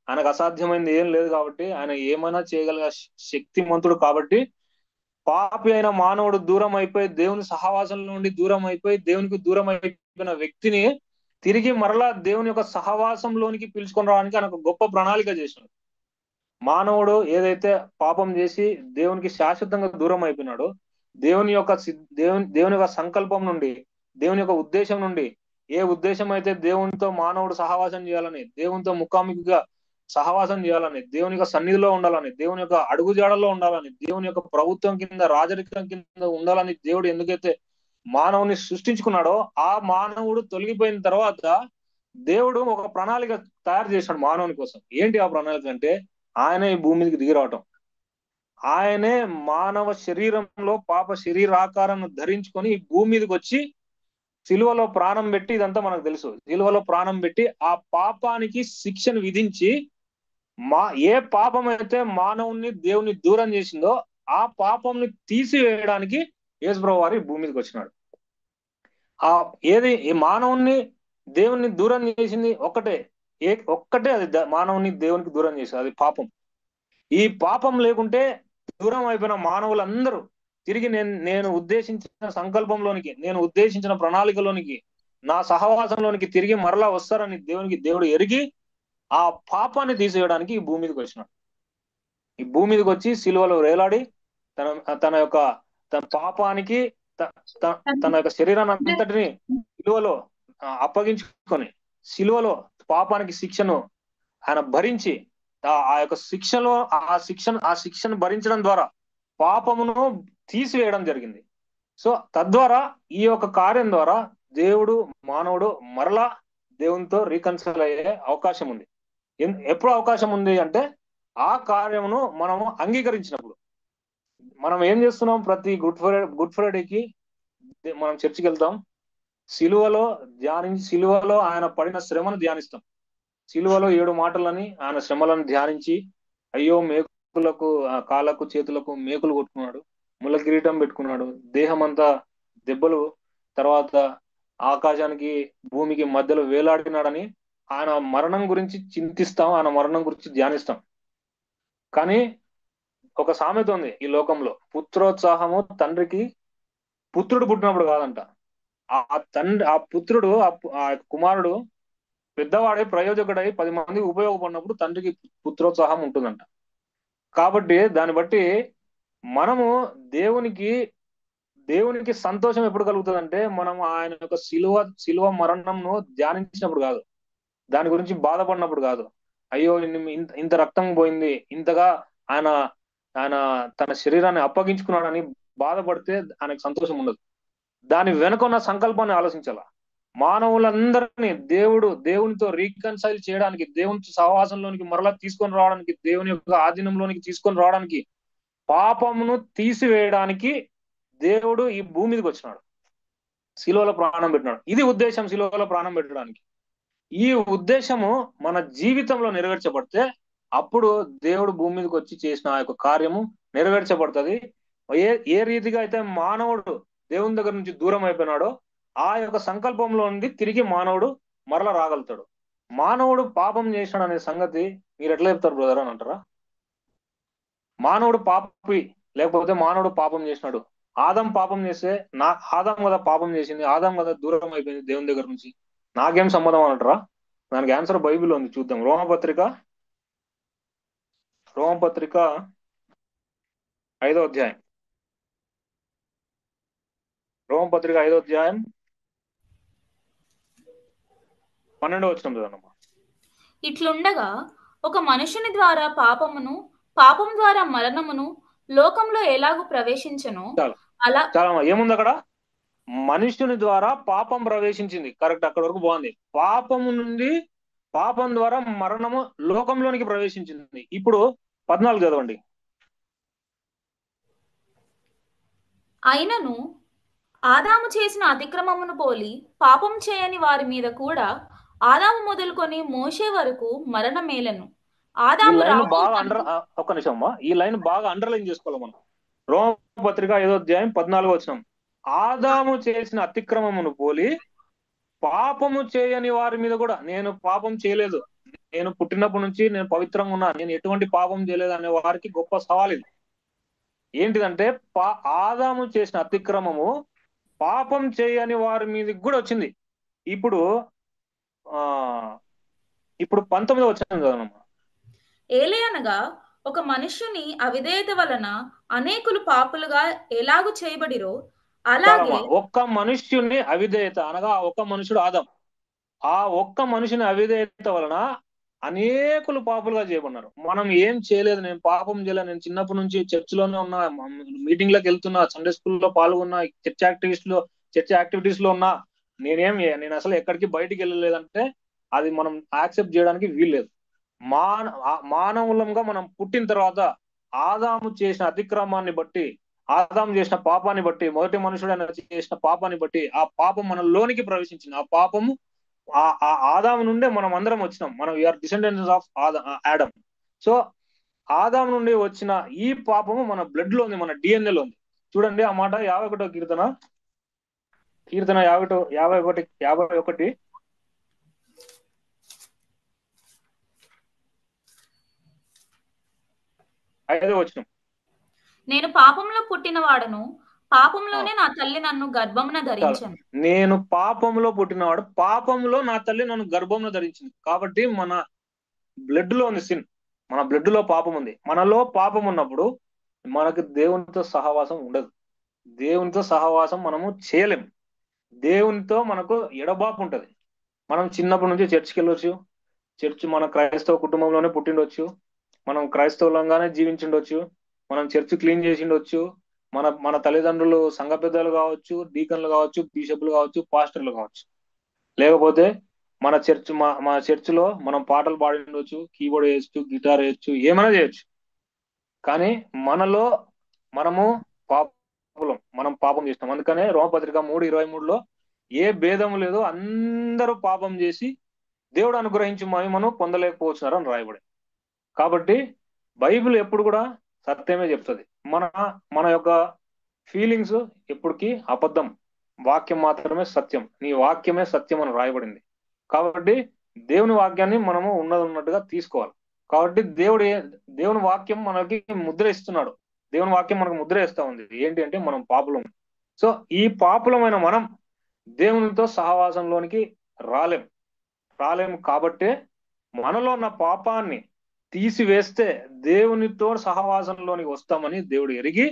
ఆయనకు అసాధ్యమైనది ఏం లేదు కాబట్టి, ఆయన ఏమైనా చేయగల శక్తిమంతుడు కాబట్టి, పాపి అయిన మానవుడు దూరం అయిపోయి, దేవుని సహవాసం నుండి దూరం అయిపోయి, దేవునికి దూరం అయిపోయిన వ్యక్తిని తిరిగి మరలా దేవుని యొక్క సహవాసంలోనికి పిలుచుకొని రావడానికి ఆయన ఒక గొప్ప ప్రణాళిక చేసినాడు. మానవుడు ఏదైతే పాపం చేసి దేవునికి శాశ్వతంగా దూరం అయిపోయినాడో, దేవుని యొక్క దేవుని యొక్క సంకల్పం నుండి, దేవుని యొక్క ఉద్దేశం నుండి, ఏ ఉద్దేశం అయితే దేవునితో మానవుడు సహవాసం చేయాలని, దేవునితో ముఖాముఖిగా సహవాసం చేయాలని, దేవుని యొక్క సన్నిధిలో ఉండాలని, దేవుని యొక్క అడుగుజాడల్లో ఉండాలని, దేవుని యొక్క ప్రభుత్వం కింద, రాజరికం కింద ఉండాలని దేవుడు ఎందుకైతే మానవుని సృష్టించుకున్నాడో, ఆ మానవుడు తొలగిపోయిన తర్వాత దేవుడు ఒక ప్రణాళిక తయారు చేశాడు మానవుని కోసం. ఏంటి ఆ ప్రణాళిక అంటే, ఆయనే ఈ భూమి మీదకి దిగి రావటం. ఆయనే మానవ శరీరంలో పాప శరీరాకారాన్ని ధరించుకొని ఈ భూమి మీదకి వచ్చి సిలువలో ప్రాణం పెట్టి, ఇదంతా మనకు తెలుసు, సిలువలో ప్రాణం పెట్టి ఆ పాపానికి శిక్షను విధించి, ఏ పాపం అయితే మానవుని దేవుని దూరం చేసిందో ఆ పాపంని తీసివేయడానికి యేసుప్రభువు వారు ఈ భూమి మీదకి వచ్చినాడు. ఆ ఏది ఈ మానవుని దేవుని దూరం చేసింది ఒక్కటే, ఒక్కటే, అది మానవుని దేవునికి దూరం చేసింది, అది పాపం. ఈ పాపం లేకుంటే దూరం అయిపోయిన మానవులందరూ తిరిగి నేను ఉద్దేశించిన సంకల్పంలోనికి, నేను ఉద్దేశించిన ప్రణాళికలోనికి, నా సహవాసంలోనికి తిరిగి మరలా వస్తారని దేవుడు ఎరిగి ఆ పాపాన్ని తీసేయడానికి ఈ భూమి మీదకి వచ్చినాడు. ఈ భూమి మీదకి వచ్చి సిలువలో వేలాడి తన తన యొక్క తన పాపానికి తన యొక్క శరీరాన్ని అంతటిని సిలువలో అప్పగించుకొని, సిలువలో పాపానికి శిక్షను ఆయన భరించి, ఆ యొక్క శిక్షలో ఆ శిక్షను భరించడం ద్వారా పాపమును తీసివేయడం జరిగింది. సో తద్వారా ఈ యొక్క కార్యం ద్వారా దేవుడు మానవుడు మరలా దేవునితో రీకన్సిల్ అయ్యే అవకాశం ఉంది. ఎప్పుడు అవకాశం ఉంది అంటే, ఆ కార్యమును మనము అంగీకరించినప్పుడు. మనం ఏం చేస్తున్నాం? ప్రతి గుడ్ ఫ్రైడేకి మనం చర్చికి వెళ్తాం, సిలువలో ఆయన పడిన శ్రమను ధ్యానిస్తాం. సిలువలో 7 మాటలని, ఆయన శ్రమలను ధ్యానించి, అయ్యో మేకులకు, కాళ్ళకు చేతులకు మేకులు కొట్టుకున్నాడు, ముళ్ళ కిరీటం పెట్టుకున్నాడు, దేహం అంతా దెబ్బలు, తర్వాత ఆకాశానికి భూమికి మధ్యలో వేలాడినాడని ఆయన మరణం గురించి చింతిస్తాం, ఆయన మరణం గురించి ధ్యానిస్తాం. కానీ ఒక సామెత ఉంది ఈ లోకంలో, పుత్రోత్సాహము తండ్రికి పుత్రుడు పుట్టినప్పుడు కాదంట. ఆ పుత్రుడు, ఆ కుమారుడు పెద్దవాడై ప్రయోజకుడై 10 మందికి ఉపయోగపడినప్పుడు తండ్రికి పుత్రోత్సాహం ఉంటుందంట. కాబట్టి దాన్ని బట్టి మనము దేవునికి సంతోషం ఎప్పుడు కలుగుతుందంటే, మనం ఆయన యొక్క శిలువ మరణంను ధ్యానించినప్పుడు కాదు, దాని గురించి బాధపడినప్పుడు కాదు. అయ్యో ఇంత రక్తం పోయింది, ఇంతగా ఆయన ఆయన తన శరీరాన్ని అప్పగించుకున్నాడని బాధపడితే ఆయనకు సంతోషం ఉండదు. దాని వెనుక ఉన్న సంకల్పాన్ని ఆలోచించాల. మానవులందరినీ దేవునితో రీకన్సైల్ చేయడానికి, దేవుని సహవాసంలోనికి మరలా తీసుకొని రావడానికి, దేవుని యొక్క ఆధీనంలోనికి తీసుకొని రావడానికి, పాపమును తీసివేయడానికి దేవుడు ఈ భూమి మీదకి వచ్చినాడు, శిలువలో ప్రాణం పెట్టినాడు. ఇది ఉద్దేశం, శిలువలో ప్రాణం పెట్టడానికి. ఈ ఉద్దేశము మన జీవితంలో నెరవేర్చబడితే అప్పుడు దేవుడు భూమి మీదకి వచ్చి చేసిన ఆ యొక్క కార్యము నెరవేర్చబడుతుంది. ఏ రీతిగా అయితే మానవుడు దేవుని దగ్గర నుంచి దూరం అయిపోయినాడో, ఆ యొక్క సంకల్పంలో నుండి తిరిగి మానవుడు మరలా రాగలుగుతాడు. మానవుడు పాపం చేసినాడు అనే సంగతి మీరు ఎట్లా చెప్తారు బ్రదర్ అని అంటారా? మానవుడు పాపి, లేకపోతే మానవుడు పాపం చేసినాడు, ఆదం పాపం చేస్తే ఆదం కదా పాపం చేసింది, ఆదం కదా దూరం అయిపోయింది దేవుని దగ్గర నుంచి, నాకేం సంబంధం అంటారా? దానికి ఆన్సర్ బైబిల్ ఉంది, చూద్దాం. రోమపత్రిక 5వ అధ్యాయం, రోమపత్రిక 5వ అధ్యాయం 12వ వచనం చదవమ్మా. ఇట్లుండగా ఒక మనుషుని ద్వారా పాపం ద్వారా మరణమును లోకంలో ఎలాగూ ప్రవేశించను, అలా చాలా ఏముంది అక్కడ? మనుషుని ద్వారా పాపం ప్రవేశించింది. కరెక్ట్, అక్కడ వరకు బాగుంది. పాపము నుండి పాపం ద్వారా మరణము లోకంలోనికి ప్రవేశించింది. ఇప్పుడు 14 చదవండి. అయినను ఆదాము చేసిన అతిక్రమమును పోలి పాపం చేయని వారి మీద కూడా ఆదాము మొదలుకొని మోషే వరకు మరణమేలను. ఈ ఆదాము లైన్ రాబోవు బాగా తరం ఒక్క నిమిషం అమ్మా. ఈ లైన్ బాగా అండర్లైన్ చేసుకోవాలి మనం. రోమపత్రిక 5వ అధ్యాయం 14వ వచనం. ఆదాము చేసిన అతిక్రమమును పోలి పాపము చేయని వారి మీద కూడా, నేను పాపం చేయలేదు, నేను పుట్టినప్పటి నుంచి నేను పవిత్రంగా ఉన్నా, నేను ఎటువంటి పాపం చేయలేదు అనే వారికి గొప్ప సవాల్ ఇది. ఏంటిదంటే ఆదాము చేసిన అతిక్రమము పాపం చేయని వారి మీదకి కూడా వచ్చింది. ఇప్పుడు ఆ ఇప్పుడు 19వ వచనం చదవనమ్మా. ఏలయనగా ఒక మనుష్యుని అవిధేయత వలన అనేకులు పాపులుగా ఎలాగు చేయబడిరో అలాగే చాలమ్మా. ఒక్క మనుష్యుని అవిధేయత అనగా ఒక్క మనుషుడు ఆదాం. ఆ ఒక్క మనిషిని అవిధేయత వలన అనేకులు పాపులుగా చేయబడినారు. మనం ఏం చేయలేదు, నేను పాపం చేయలేదు, నేను చిన్నప్పటి నుంచి చర్చిలోనే ఉన్నా, మీటింగ్లకు వెళ్తున్నా, సండే స్కూల్లో పాల్గొన్నా, చర్చ్ యాక్టివిటీస్ లో ఉన్నా, నేను అసలు ఎక్కడికి బయటికి వెళ్ళలేదంటే అది మనం యాక్సెప్ట్ చేయడానికి వీల్లేదు. మానవులంగా మనం పుట్టిన తర్వాత ఆదాము చేసిన అతిక్రమాన్ని బట్టి, ఆదాము చేసిన పాపాన్ని బట్టి, మొదటి మనుషుడు చేసిన పాపాన్ని బట్టి ఆ పాపం మన లోనికి ప్రవేశించింది. ఆ పాపము ఆదాము నుండే మనం అందరం వచ్చినాం. మనం we are descendants of Adam. So ఆదాము నుండి వచ్చిన ఈ పాపము మన బ్లడ్ లో ఉంది, మన DNA లో ఉంది. చూడండి ఆ మాట 51వ కీర్తన 51 5వ వచనం. నేను పాపంలో పుట్టిన వాడను, పాపంలోనే నా తల్లి నన్ను గర్భమున ధరించను. నేను పాపంలో పుట్టినవాడు, పాపంలో నా తల్లి నన్ను గర్భంలో ధరించింది. కాబట్టి మన బ్లడ్ లో ఉంది సిన్, మన బ్లడ్ లో పాపం ఉంది. మనలో పాపం ఉన్నప్పుడు మనకు దేవునితో సహవాసం ఉండదు, దేవునితో సహవాసం మనము చేయలేం, దేవునితో మనకు ఎడబాపు ఉంటది. మనం చిన్నప్పటి నుంచి చర్చికి వెళ్ళొచ్చు, చర్చ్ మన క్రైస్తవ కుటుంబంలోనే పుట్టిండొచ్చు, మనం క్రైస్తవులంగానే జీవించిండొచ్చు, మనం చర్చ్ క్లీన్ చేసిండొచ్చు, మన మన తల్లిదండ్రులు సంఘ పెద్దలు కావచ్చు, డీకన్లు కావచ్చు, బిషప్లు కావచ్చు, పాస్టర్లు కావచ్చు. లేకపోతే మన మా చర్చిలో మనం పాటలు పాడిండొచ్చు, కీబోర్డ్ వేయచ్చు, గిటార్ వేయచ్చు, ఏమైనా చేయొచ్చు. కానీ మనలో మనము మనం పాపం చేసినాం. అందుకనే రోమపత్రిక 3:23లో ఏ భేదము లేదు, అందరూ పాపం చేసి దేవుడు అనుగ్రహించి మహిమను పొందలేకపోతున్నారు అని రాయబడి. కాబట్టి బైబిల్ ఎప్పుడు కూడా సత్యమే చెప్తుంది. మన మన యొక్క ఫీలింగ్స్ ఎప్పటికీ అబద్ధం, వాక్యం మాత్రమే సత్యం, నీ వాక్యమే సత్యం అని రాయబడింది. కాబట్టి దేవుని వాక్యాన్ని మనము ఉన్నట్టుగా తీసుకోవాలి. కాబట్టి దేవుని వాక్యం మనకి ముద్ర ఇస్తున్నాడు. దేవుని వాక్యం మనకు ముద్ర ఇస్తా ఉంది. ఏంటి అంటే మనం పాపులం. సో ఈ పాపులమైన మనం దేవునితో సహవాసంలోనికి రాలేము. కాబట్టే మనలో ఉన్న పాపాన్ని తీసివేస్తే దేవునితో సహవాసంలోనికి వస్తామని దేవుడు ఎరిగి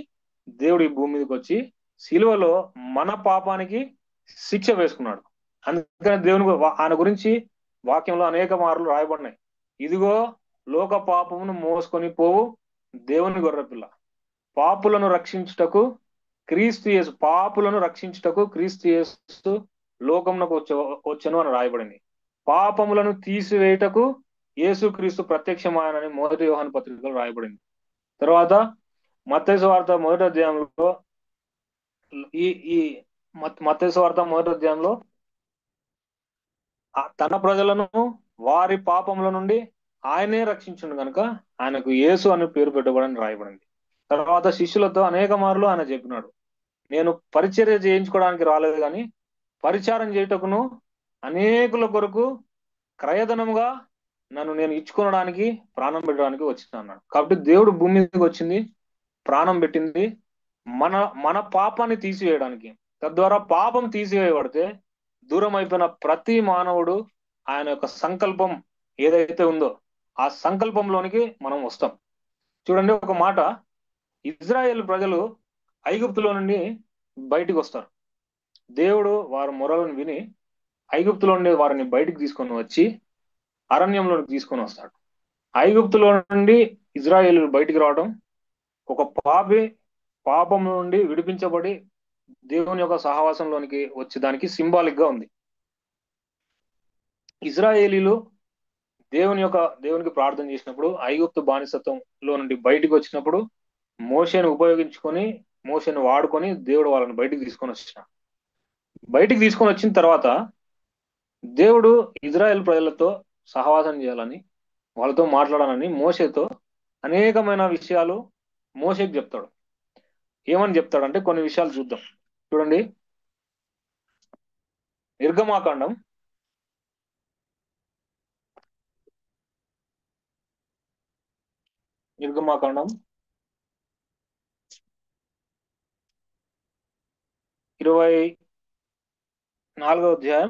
దేవుడు ఈ భూమి మీదకి వచ్చి సిలువలో మన పాపానికి శిక్ష వేసుకున్నాడు. అందుకని ఆయన గురించి వాక్యంలో అనేక మార్లు రాయబడినాయి. ఇదిగో లోక పాపమును మోసుకొని పోవు దేవుని గొర్రెపిల్ల, పాపులను రక్షించుటకు క్రీస్తు యేసు లోకమునకు వచ్చెను అని రాయబడింది. పాపములను తీసివేయటకు యేసుక్రీస్తు ప్రత్యక్షమాయనని 1 యోహాను పత్రికలో రాయబడింది. తర్వాత మత్తయి సువార్త 1వ అధ్యాయంలో మత్తయి సువార్త 1వ అధ్యాయంలో తన ప్రజలను వారి పాపముల నుండి ఆయనే రక్షించుండు కనుక ఆయనకు యేసు అని పేరు పెట్టబడని రాయబడింది. తర్వాత శిష్యులతో అనేక మార్లు ఆయన చెప్పినాడు, నేను పరిచర్య చేయించుకోవడానికి రాలేదు కానీ పరిచారం చేయుటకును అనేకుల కొరకు క్రయధనముగా నన్ను నేను ఇచ్చుకోవడానికి, ప్రాణం పెట్టడానికి వచ్చిన అన్నాడు. కాబట్టి దేవుడు భూమి మీదకి వచ్చింది, ప్రాణం పెట్టింది మన పాపాన్ని తీసివేయడానికి. తద్వారా పాపం తీసివేయబడితే దూరం అయిపోయిన ప్రతి మానవుడు ఆయన యొక్క సంకల్పం ఏదైతే ఉందో ఆ సంకల్పంలోనికి మనం వస్తాం. చూడండి ఒక మాట, ఇజ్రాయేల్ ప్రజలు ఐగుప్తులో నుండి బయటికి వస్తారు. దేవుడు వారి మొరలను విని ఐగుప్తులో నుండి వారిని బయటికి తీసుకొని వచ్చి అరణ్యంలోకి తీసుకొని వస్తాడు. ఐగుప్తులో నుండి ఇజ్రాయేలు బయటికి రావడం ఒక పాపం నుండి విడిపించబడి దేవుని యొక్క సహవాసంలోనికి వచ్చేదానికి సింబాలిక్ గా ఉంది. ఇజ్రాయేలీలు దేవునికి ప్రార్థన చేసినప్పుడు ఐగుప్తు బానిసత్వంలో నుండి బయటికి వచ్చినప్పుడు మోషేను వాడుకొని దేవుడు వాళ్ళని బయటికి తీసుకొని వచ్చిన తర్వాత దేవుడు ఇజ్రాయెల్ ప్రజలతో సహవాసం చేయాలని, వాళ్ళతో మాట్లాడాలని మోషేతో అనేకమైన విషయాలు మోషేకి చెప్తాడు. ఏమని చెప్తాడంటే కొన్ని విషయాలు చూద్దాం. చూడండి, నిర్గమాకాండం నిర్గమాకాండం 24వ అధ్యాయం,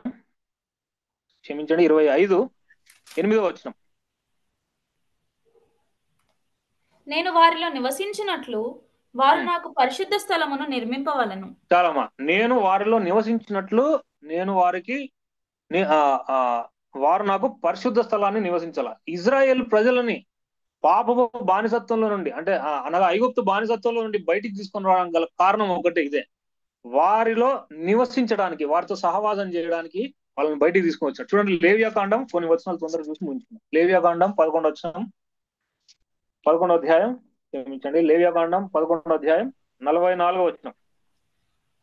క్షమించండి 25:8 వచనం. నేను వారిలో నివసించినట్లు వారు నాకు పరిశుద్ధ స్థలమును నిర్మింపవలను. చాలమ్మా. నేను వారిలో నివసించినట్లు వారు నాకు పరిశుద్ధ స్థలాన్ని నివసించాల. ఇజ్రాయెల్ ప్రజలని పాపపు బానిసత్వంలో నుండి అనగా ఐగుప్తు బానిసత్వంలో నుండి బయటికి తీసుకొని రావడానికి గల కారణం ఒకటే ఇదే. వారిలో నివసించడానికి, వారితో సహవాసం చేయడానికి వాళ్ళని బయటికి తీసుకొని వచ్చారు. చూడండి, లేవియాకాండం కొన్ని వచనాలు తొందరగా చూసి ముగించుకున్నాం. లేవియాకాండం 11వ అధ్యాయం, క్షమించండి, లేవియాకాండం 11వ అధ్యాయం 44వ వచనం.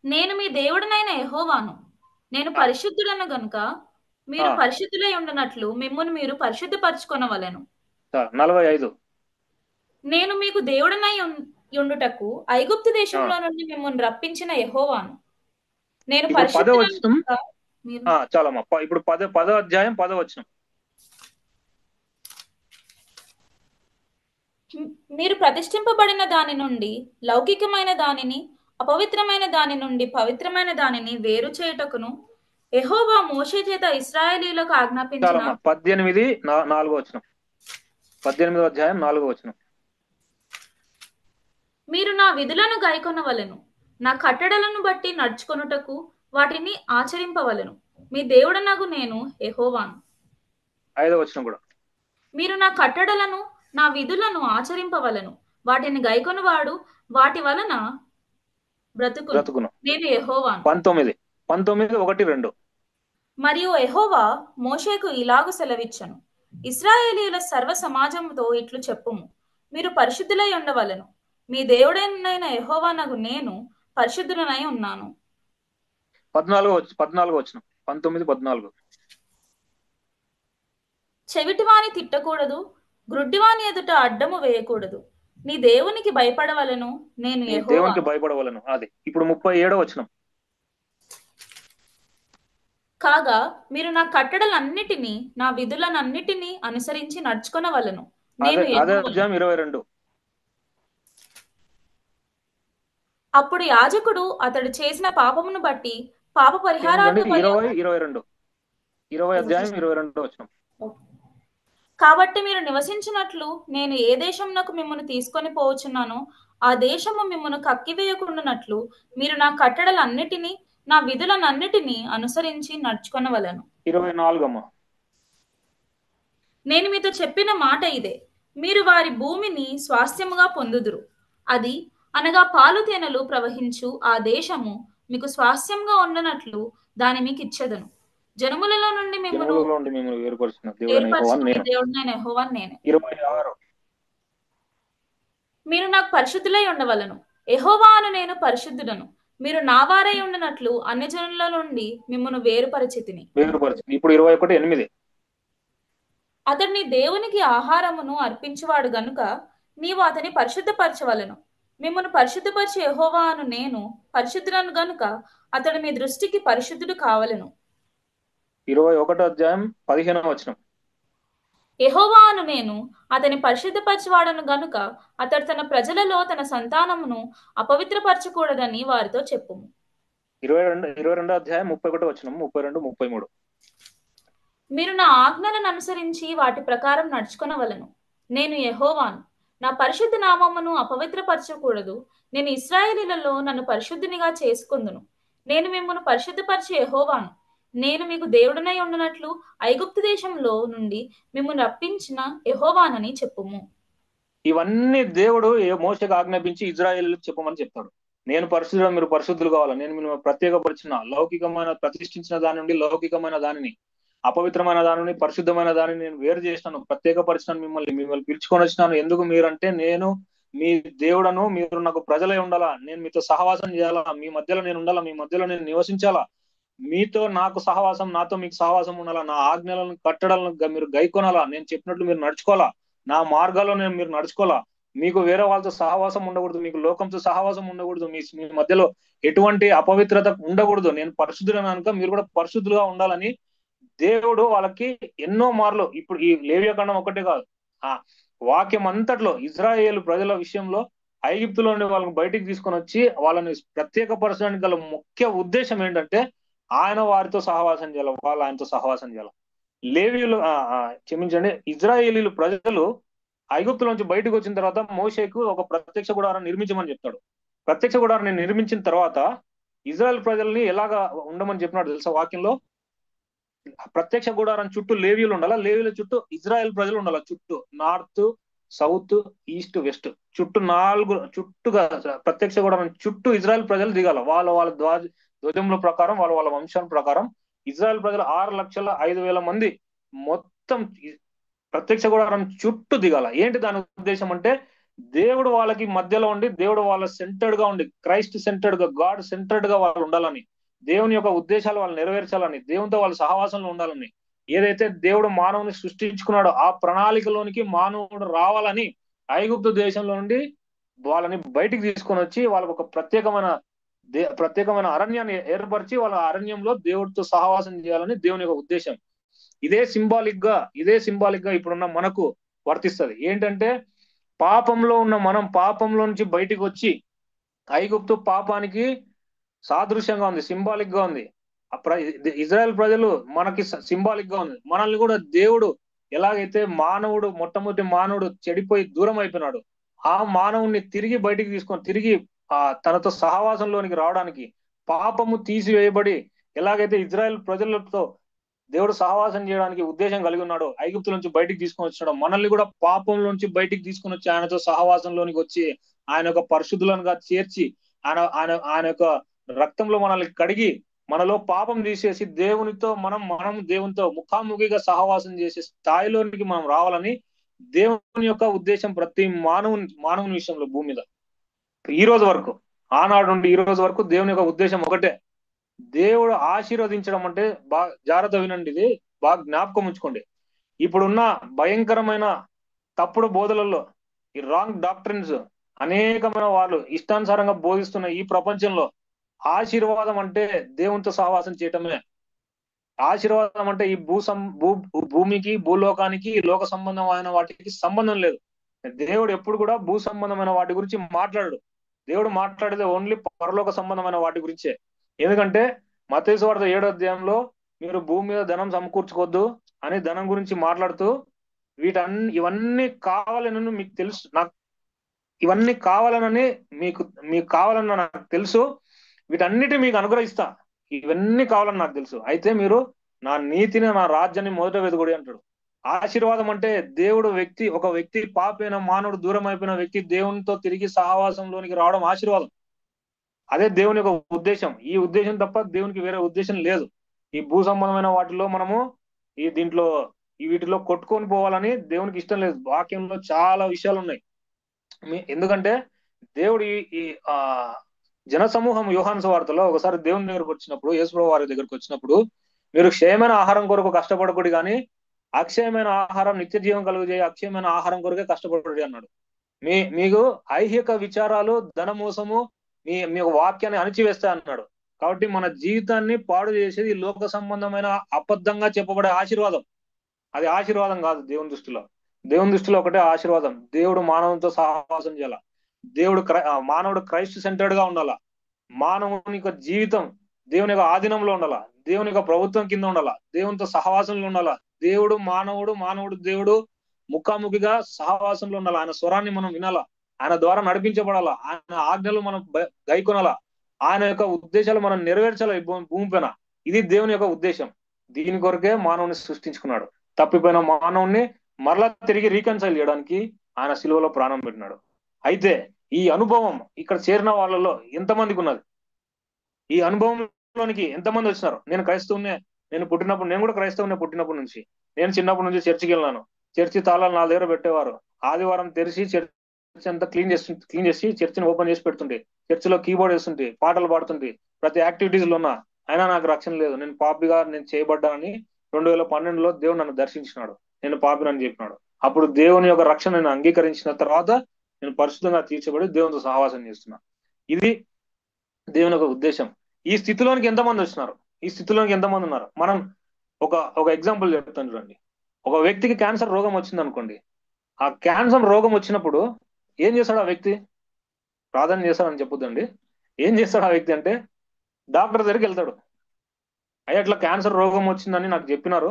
నేను మీ దేవుడినైన యెహోవాను, నేను పరిశుద్ధుడను గనుక మీరు పరిశుద్ధులై ఉండనట్లు మిమ్మును మీరు పరిశుద్ధపరచుకొనవలెను. 45. నేను మీకు దేవుడనై ఉండుటకు ఐగుప్తు దేశంలో నుండి మిమ్మల్ని రప్పించిన యెహోవాను. నేను పరిశుద్ధుడను. చాలమ్మా. ఇప్పుడు 10వ అధ్యాయం 10వ వచనం. మీరు ప్రతిష్ఠింపబడిన దాని నుండి లౌకికమైన దానిని, అపవిత్రమైన దాని నుండి పవిత్రమైన దానిని వేరు చేయుటకును యెహోవా మోషే చేత ఇశ్రాయేలీయులకు ఆజ్ఞాపించిన 18:4 వచనం. 18వ అధ్యాయం 4వ వచనం. మీరు నా విధులను గైకొనవలెను, నా కట్టడలను బట్టి నడుచుకొనుటకు వాటిని ఆచరింపవలెను. మీ దేవుడనగు నేను యెహోవాను. 5వ వచనం కూడా. మీరు నా కట్టడలను, నా విధులను ఆచరింపవలెను, వాటిని గైకొనువాడు వాటి వలన బ్రతుకును. నేను యెహోవాను. 19:1-2. మరియు యెహోవా మోషేకు ఇలాగు సెలవిచ్చెను, ఇశ్రాయేలీయుల సర్వ సమాజముతో ఇట్లు చెప్పుము, మీరు పరిశుద్ధులై ఉండవలెను, మీ దేవుడైన యెహోవానగు నేను పరిశుద్ధుడనై ఉన్నాను. 14వ వచనం. 19:14. చెవిటివాని తిట్టకూడదు, గ్రుడ్డివాని ఎదుట అడ్డము వేయకూడదు, నీ దేవునికి భయపడవలెను, నేను దేవునికి భయపడవలను. అది ఇప్పుడు 37వ వచనం. కాగా మీరు నా కట్టడలన్నిటినీ, నా విధులనన్నిటినీ అనుసరించి నడుచుకొనవలెను, నేను యెహోవాను. 22. అప్పుడు యాజకుడు అతడు చేసిన పాపమును బట్టి పాప పరిహారార్థం 20వ అధ్యాయం 22వ వచనం. కాబట్టి మీరు నివసించినట్లు నేను ఏ దేశమునకు మిమ్మల్ని తీసుకొని పోవచ్చున్నానో ఆ దేశము మిమ్మల్ని కక్కివేయకుండానట్లు మీరు నా కట్టడలన్నిటినీ, నా విధులనన్నిటినీ అనుసరించి నడుచుకొనవలెను. 24. నేను మీతో చెప్పిన మాట ఇదే, మీరు వారి భూమిని స్వాస్థ్యముగా పొందుదురు. అది అనగా పాలు తేనెలు ప్రవహించు ఆ దేశము మీకు స్వాస్థ్యంగా ఉండనట్లు దాని మీకు ఇచ్చేదను. జనములలో నుండి మిమ్మల్ని ఏర్పరచిన దేవుడైన యెహోవాను నేనే. 26. మీరు నాకు పరిశుద్ధులై ఉండవలను, యెహోవాను నేను పరిశుద్ధుడను. మీరు నా వారై ఉండనట్లు అన్యజనుల నుండి మిమ్మల్ని వేరుపరిచితిని. ఇప్పుడు 21:8. అతడు నీ దేవునికి ఆహారమును అర్పించువాడు గనుక నీవు అతని పరిశుద్ధపరచవలను. మిమ్మల్ని పరిశుద్ధపరిచే యెహోవాను నేను పరిశుద్ధుడను గనుక అతడు మీ దృష్టికి పరిశుద్ధుడు కావలెను. 21వ అధ్యాయం 15వ వచనం. యెహోవాను నేను అతని పరిశుద్ధపరచువాడను గనుక అతడు తన ప్రజలలో తన సంతానమును అపవిత్రపరచకూడదని వారితో చెప్పుము. 22వ అధ్యాయం 31వ వచనం, 32, 33. మీరు నా ఆజ్ఞలను అనుసరించి వాటి ప్రకారం నడుచుకొనవలెను, నేను యెహోవాను. నా పరిశుద్ధ నామమును అపవిత్రపరచకూడదు. నేను ఇశ్రాయేలీయులలో నన్ను పరిశుద్ధునిగా చేసుకొందును. నేను మిమ్మల్ని పరిశుద్ధపరిచే యెహోవాను. నేను మీకు దేవుడనై ఉండనట్లు ఐగుప్తు దేశంలో నుండి మిమ్మల్ని రప్పించిన యెహోవానని చెప్పుము. ఇవన్నీ దేవుడు మోషేకు ఆజ్ఞాపించి ఇజ్రాయేలులకు చెప్పమని చెప్తాడు. నేను పరిశుద్ధుడు, మీరు పరిశుద్ధులు కావాలి, నేను మిమ్మల్ని ప్రత్యేకపరిచిన, లౌకికమైన ప్రతిష్ఠించిన దాని నుండి లౌకికమైన దానిని అపవిత్రమైన దానిని పరిశుద్ధమైన దానిని నేను వేరు చేసినాను, ప్రత్యేకపరిచినాను, మిమ్మల్ని పిలుచుకొని వచ్చినాను. ఎందుకు మీరంటే నేను మీ దేవుడను, మీరు నాకు ప్రజలై ఉండాలా, నేను మీతో సహవాసం చేయాలా, మీ మధ్యలో నేను ఉండాలా, మీ మధ్యలో నేను నివసించాలా, మీతో నాకు సహవాసం, నాతో మీకు సహవాసం ఉండాలా, నా ఆజ్ఞలను కట్టడాలను మీరు గైకొనాలా, నేను చెప్పినట్లు మీరు నడుచుకోవాలా, నా మార్గాల్లో మీరు నడుచుకోవాలా. మీకు వేరే వాళ్ళతో సహవాసం ఉండకూడదు, మీకు లోకంతో సహవాసం ఉండకూడదు, మీ మధ్యలో ఎటువంటి అపవిత్రత ఉండకూడదు. నేను పరిశుద్ధులను కనుక మీరు కూడా పరిశుద్ధులుగా ఉండాలని దేవుడు వాళ్ళకి ఎన్నో మార్లు, ఇప్పుడు ఈ లేవియకాండం ఒకటే కాదు, ఆ వాక్యం అంతట్లో ఇజ్రాయేలు ప్రజల విషయంలో ఐగుప్తులో నుండి వాళ్ళని బయటికి తీసుకొని వచ్చి వాళ్ళని ప్రత్యేకపరచడానికి గల ముఖ్య ఉద్దేశం ఏంటంటే ఆయన వారితో సహవాసం చేయాలి, వాళ్ళు ఆయనతో సహవాసం చేయాలి. లేవీయులు క్షమించండి, ఇజ్రాయేలీలు ప్రజలు ఐగుప్తుల నుంచి బయటకు వచ్చిన తర్వాత మోషేకు ఒక ప్రత్యక్ష గుడారాన్ని నిర్మించమని చెప్తాడు. ప్రత్యక్ష గుడారాన్ని నిర్మించిన తర్వాత ఇజ్రాయెల్ ప్రజల్ని ఎలాగా ఉండమని చెప్పినాడు తెలుసా వాక్యంలో? ప్రత్యక్ష గుడారం చుట్టూ లేవీయులు ఉండాలా, లేవీల చుట్టూ ఇజ్రాయెల్ ప్రజలు ఉండాలా, చుట్టూ నార్త్ సౌత్ ఈస్ట్ వెస్ట్ చుట్టూ చుట్టూగా ప్రత్యక్ష గుడారం చుట్టూ ఇజ్రాయెల్ ప్రజలు దిగాల. వాళ్ళ ధ్వజముల ప్రకారం, వాళ్ళ వంశం ప్రకారం ఇజ్రాయెల్ ప్రజలు 6,05,000 మంది మొత్తం ప్రత్యక్ష గుడారం చుట్టూ దిగాల. ఏంటి దాని ఉద్దేశం అంటే దేవుడు వాళ్ళకి మధ్యలో ఉండి, దేవుడు వాళ్ళ సెంటర్డ్ గా ఉండి, క్రైస్ట్ సెంటర్డ్ గా, గాడ్ సెంటర్డ్ గా వాళ్ళు ఉండాలని, దేవుని యొక్క ఉద్దేశాలు వాళ్ళు నెరవేర్చాలని, దేవునితో వాళ్ళ సహవాసంలో ఉండాలని, ఏదైతే దేవుడు మానవుని సృష్టించుకున్నాడో ఆ ప్రణాళికలోనికి మానవుడు రావాలని ఐగుప్తు దేశంలో నుండి వాళ్ళని బయటికి తీసుకొని వచ్చి వాళ్ళకు ఒక ప్రత్యేకమైన అరణ్యాన్ని ఏర్పరిచి వాళ్ళ అరణ్యంలో దేవుడితో సహవాసం చేయాలని దేవుని యొక్క ఉద్దేశం. ఇదే సింబాలిక్ గా ఇప్పుడున్న మనకు వర్తిస్తుంది. ఏంటంటే పాపంలో ఉన్న మనం పాపంలో నుంచి బయటికి వచ్చి, ఐగుప్తు పాపానికి సాదృశ్యంగా ఉంది, సింబాలిక్ గా ఉంది. ఇజ్రాయెల్ ప్రజలు మనకి సింబాలిక్ గా ఉంది. మనల్ని కూడా దేవుడు ఎలాగైతే మొట్టమొదటి మానవుడు చెడిపోయి దూరం అయిపోయినాడు, ఆ మానవుణ్ణి తిరిగి బయటికి తీసుకొని తిరిగి తనతో సహవాసంలోనికి రావడానికి, పాపము తీసివేయబడి ఎలాగైతే ఇజ్రాయెల్ ప్రజలతో దేవుడు సహవాసం చేయడానికి ఉద్దేశం కలిగి ఉన్నాడు, ఐగుప్తు నుంచి బయటికి తీసుకొని వచ్చినాడు, మనల్ని కూడా పాపం నుంచి బయటికి తీసుకొని వచ్చి ఆయనతో సహవాసంలోనికి వచ్చి ఆయన యొక్క పరిశుద్ధులనుగా చేర్చి ఆయన యొక్క రక్తంలో మనల్ని కడిగి మనలో పాపం తీసేసి మనం దేవునితో ముఖాముఖిగా సహవాసం చేసే స్థాయిలోనికి మనం రావాలని దేవుని యొక్క ఉద్దేశం ప్రతి మానవుని విషయంలో భూమి మీద ఈ రోజు వరకు, ఆనాడు నుండి ఈ రోజు వరకు దేవుని యొక్క ఉద్దేశం ఒకటే. దేవుడు ఆశీర్వదించడం అంటే బాగా జాగ్రత్త వినండి, ఇది బాగా జ్ఞాపకం ఉంచుకోండి. ఇప్పుడున్న భయంకరమైన తప్పుడు బోధలలో, ఈ రాంగ్ డాక్ట్రిన్స్, అనేకమైన వాళ్ళు ఇష్టానుసారంగా బోధిస్తున్న ఈ ప్రపంచంలో ఆశీర్వాదం అంటే దేవునితో సహవాసం చేయటమే. ఆశీర్వాదం అంటే ఈ భూమికి, భూలోకానికి, లోక సంబంధమైన వాటికి సంబంధం లేదు. దేవుడు ఎప్పుడు కూడా భూ సంబంధమైన వాటి గురించి మాట్లాడు. దేవుడు మాట్లాడేది ఓన్లీ పరలోక సంబంధమైన వాటి గురించే. ఎందుకంటే మత్తయి సువార్త 7వ అధ్యాయంలో మీరు భూమి మీద ధనం సమకూర్చుకోవద్దు అని ధనం గురించి మాట్లాడుతూ, ఇవన్నీ కావాలని మీకు తెలుసు, ఇవన్నీ కావాలని మీకు కావాలన్న నాకు తెలుసు, వీటన్నిటి మీకు అనుగ్రహిస్తా, ఇవన్నీ కావాలని నాకు తెలుసు, అయితే మీరు నా నీతిని, నా రాజ్యాన్ని మొదట వెతుకుడి అంటాడు. ఆశీర్వాదం అంటే దేవుడు ఒక వ్యక్తి పాపైన మానవుడు దూరం అయిపోయిన వ్యక్తి దేవునితో తిరిగి సహవాసంలోనికి రావడం ఆశీర్వాదం. అదే దేవుని యొక్క ఉద్దేశం. ఈ ఉద్దేశం తప్ప దేవునికి వేరే ఉద్దేశం లేదు. ఈ భూ సంబంధమైన వాటిలో మనము వీటిలో కొట్టుకొని పోవాలని దేవునికి ఇష్టం లేదు. వాక్యంలో చాలా విషయాలు ఉన్నాయి. ఎందుకంటే దేవుడు ఈ జన సమూహం యోహాను సువార్తలో ఒకసారి దేవుని దగ్గరకు వచ్చినప్పుడు, యేసుప్రభువు వారి దగ్గరకు వచ్చినప్పుడు, మీరు క్షయమైన ఆహారం కొరకు కష్టపడకూడదు కానీ అక్షయమైన ఆహారం, నిత్య జీవం కలుగజేయ అక్షయమైన ఆహారం కొరకే కష్టపడకూడదు అన్నాడు. మీకు ఐహిక విచారాలు, ధన మోసము మీ వాక్యాన్ని అణిచివేస్తా అన్నాడు. కాబట్టి మన జీవితాన్ని పాడు చేసేది లోక సంబంధమైన అబద్ధంగా చెప్పబడే ఆశీర్వాదం. అది ఆశీర్వాదం కాదు దేవుని దృష్టిలో. దేవుని దృష్టిలో ఒకటే ఆశీర్వాదం, దేవుడు మానవునితో సహవాసం చేయాల, మానవుడు క్రైస్ట్ సెంటర్డ్ గా ఉండాల, మానవుని యొక్క జీవితం దేవుని యొక్క ఆధీనంలో ఉండాల, దేవుని యొక్క ప్రభుత్వం కింద ఉండాల, దేవునితో సహవాసంలో ఉండాల. మానవుడు దేవుడు ముఖాముఖిగా సహవాసంలో ఉండాలి. ఆయన స్వరాన్ని మనం వినాలా, ఆయన ద్వారా నడిపించబడాలా, ఆయన ఆజ్ఞలు మనం గైకొనాలా, ఆయన యొక్క ఉద్దేశాలు మనం నెరవేర్చాలా ఈ భూమి పైన. ఇది దేవుని యొక్క ఉద్దేశం. దీని కొరకే మానవుని సృష్టించుకున్నాడు. తప్పిపోయిన మానవుని మరలా తిరిగి రీకన్సైల్ చేయడానికి ఆయన శిలువలో ప్రాణం పెట్టినాడు. అయితే ఈ అనుభవం ఇక్కడ చేరిన వాళ్ళలో ఎంతమందికి ఉన్నది? ఈ అనుభవంలోనికి ఎంతమంది వచ్చినారు? నేను క్రైస్తవునే, నేను కూడా క్రైస్తవుని పుట్టినప్పటి నుంచి. నేను చిన్నప్పటి నుంచి చర్చికి వెళ్ళాను. చర్చి తాళాలు నా దగ్గర పెట్టేవారు. ఆదివారం తెరిచి చర్చ్ అంతా క్లీన్ చేసి చర్చిని ఓపెన్ చేసి పెడుతుంటే, చర్చిలో కీబోర్డ్ వేస్తుంటే, పాటలు పాడుతుంటే, ప్రతి యాక్టివిటీస్ లో ఉన్నా. అయినా నాకు రక్షణ లేదు. నేను పాపిగా నేను చేయబడ్డానని 2012లో దేవుడు నన్ను దర్శించినాడు. నేను పాపినని చెప్పినాడు. అప్పుడు దేవుని యొక్క రక్షణ నేను అంగీకరించిన తర్వాత నేను పరిశుద్ధంగా తీర్చబడి దేవునితో సహవాసం చేస్తున్నా. ఇది దేవుని యొక్క ఉద్దేశం. ఈ స్థితిలోనికి ఎంతమంది వచ్చినారు? ఈ స్థితిలోనికి ఎంతమంది ఉన్నారు? మనం ఒక ఒక ఎగ్జాంపుల్ చెప్తాను చూడండి. ఒక వ్యక్తికి క్యాన్సర్ రోగం వచ్చింది అనుకోండి. ఆ క్యాన్సర్ రోగం వచ్చినప్పుడు ఏం చేస్తాడు ఆ వ్యక్తి? ప్రార్థన చేస్తాడని చెప్పొద్దండి. ఏం చేస్తాడు ఆ వ్యక్తి అంటే డాక్టర్ దగ్గరికి వెళ్తాడు. అయ్యా ఇట్లా క్యాన్సర్ రోగం వచ్చిందని నాకు చెప్పినారు,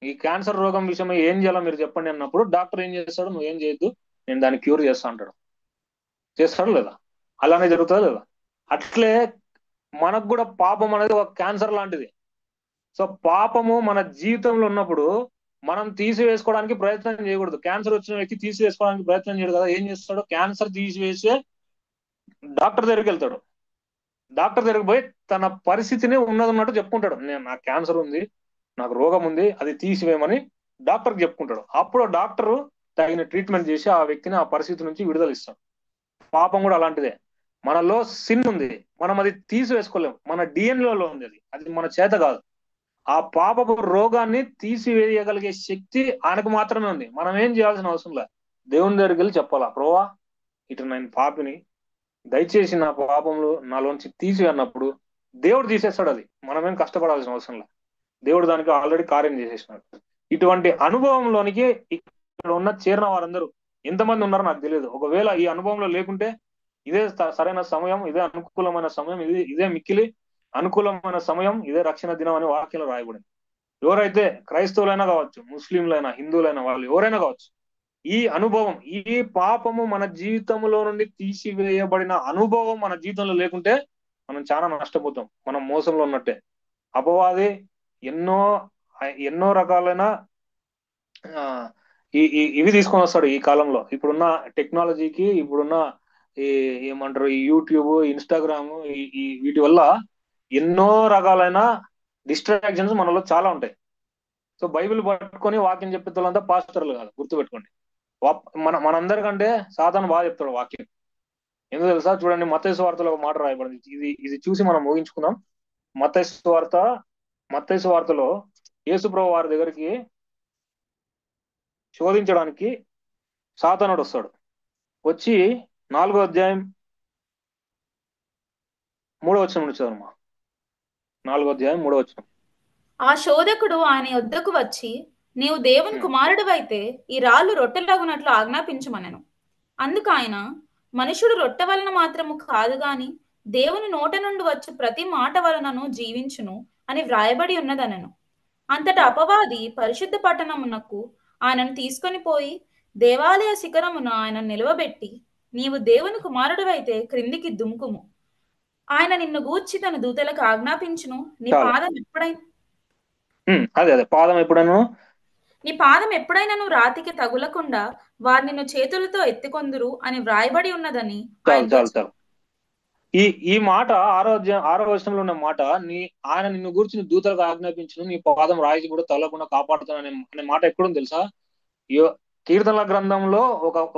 ఈ క్యాన్సర్ రోగం విషయం ఏం చేయాలో మీరు చెప్పండి అన్నప్పుడు డాక్టర్ ఏం చేస్తాడు? నువ్వేం చేయొద్దు, నేను దాన్ని క్యూర్ చేస్తా అంటాడు. చేస్తాడు లేదా? అలానే జరుగుతుందా లేదా? అట్లే మనకు కూడా పాపం అనేది ఒక క్యాన్సర్ లాంటిది. సో పాపము మన జీవితంలో ఉన్నప్పుడు మనం తీసివేసుకోవడానికి ప్రయత్నం చేయకూడదు. క్యాన్సర్ వచ్చిన వ్యక్తి తీసివేసుకోవడానికి ప్రయత్నం చేయడు కదా. ఏం చేస్తాడు? క్యాన్సర్ తీసివేసే డాక్టర్ దగ్గరికి వెళ్తాడు. డాక్టర్ దగ్గరికి పోయి తన పరిస్థితిని ఉన్నట్టు చెప్పుకుంటాడు. నాకు క్యాన్సర్ ఉంది, నాకు రోగం ఉంది, అది తీసివేయమని డాక్టర్కి చెప్పుకుంటాడు. అప్పుడు డాక్టర్ తగిన ట్రీట్మెంట్ చేసి ఆ వ్యక్తిని ఆ పరిస్థితి నుంచి విడుదల ఇస్తాడు. పాపం కూడా అలాంటిదే. మనలో సిన్ ఉంది, మనం అది తీసివేసుకోలేము. మన డిఎన్ఏలో ఉంది. అది మన చేత కాదు. ఆ పాపపు రోగాన్ని తీసివేయగలిగే శక్తి ఆయనకు మాత్రమే ఉంది. మనం ఏం చేయాల్సిన అవసరం లేదు. దేవుని దగ్గరికి వెళ్ళి చెప్పాలా, ప్రభువా ఇటు నేను పాపిని, దయచేసి నా పాపంలో నాలోంచి తీసి అన్నప్పుడు దేవుడు తీసేస్తాడు. అది మనమేం కష్టపడాల్సిన అవసరం లేదు. దేవుడు దానికి ఆల్రెడీ కార్యం చేసేసినాడు. ఇటువంటి అనుభవంలోనికి ఇక్కడ ఉన్న చేరిన వారందరూ ఎంతమంది ఉన్నారో నాకు తెలియదు. ఒకవేళ ఈ అనుభవంలో లేకుంటే ఇదే సరైన సమయం, ఇదే అనుకూలమైన సమయం, ఇదే మిక్కిలి అనుకూలమైన సమయం, ఇదే రక్షణ దినం అని వాక్యంలో రాయబడింది. ఎవరైతే క్రైస్తవులైనా కావచ్చు, ముస్లింలైనా, హిందువులైనా, వాళ్ళు ఎవరైనా కావచ్చు, ఈ అనుభవం, ఈ పాపము మన జీవితంలో నుండి తీసివేయబడిన అనుభవం మన జీవితంలో లేకుంటే మనం చాలా నష్టపోతాం. మనం మోసంలో ఉన్నట్టే. అపవాది ఎన్నో ఎన్నో రకాలైన ఇవి తీసుకొని వస్తాడు ఈ కాలంలో. ఇప్పుడున్న టెక్నాలజీకి, ఇప్పుడున్న ఈ ఏమంటారు, ఈ యూట్యూబ్, ఇన్స్టాగ్రామ్, వీటి వల్ల ఎన్నో రకాలైన డిస్ట్రాక్షన్స్ మనలో చాలా ఉంటాయి. సో బైబిల్ పట్టుకొని వాక్యం చెప్పే వాళ్ళంతా పాస్టర్లు కాదు, గుర్తుపెట్టుకోండి. మనందరికంటే సాతాను బాగా చెప్తాడు వాక్యం. ఎందుకు తెలుసా? చూడండి, మత్తయి సువార్తలో ఒక మాట రాయబడింది. ఇది చూసి మనం ముగించుకుందాం. మత్తయి సువార్తలో యేసుప్రభు వారి దగ్గరికి శోధించడానికి సాతానుడు వస్తాడు. వచ్చి 4వ అధ్యాయం 3వ వచనం నుంచి చదవమ్మా. 4వ అధ్యాయం 3వ వచనం. ఆ శోధకుడు ఆయన యొద్దకు వచ్చి, నీవు దేవుని కుమారుడివైతే ఈ రాళ్ళు రొట్టెలగునట్లు ఆజ్ఞాపించమనెను. అందుకు ఆయన, మనుషుడు రొట్టె వలన మాత్రము కాదు గాని దేవుని నోట నుండి వచ్చు ప్రతి మాట వలనను జీవించును అని వ్రాయబడి ఉన్నదనెను. అంతటా అపవాది పరిశుద్ధ పట్టణమునకు ఆయనను తీసుకొని పోయి దేవాలయ శిఖరమున ఆయన నిలవబెట్టి, నీవు దేవుని కుమారుడివైతే క్రిందికి దుముకుము, ఆయన నిన్ను గూర్చి తన దూతలకు ఆజ్ఞాపించును, నీ పాదం ఎప్పుడైనా నీ పాదం ఎప్పుడైనా రాతికి తగులకుండా వారు నిన్ను చేతులతో ఎత్తుకొందురు అని వ్రాయబడి ఉన్నదని ఈ మాట 6వ వచనంలో ఉన్న మాట, ఆయన నిన్ను గురించి దూతలకు ఆజ్ఞాపించును, నీ పాదం రాయికి కూడా తగలకుండా కాపాడుతాను అనే మాట ఎక్కడుంది తెలుసా? కీర్తనల గ్రంథంలో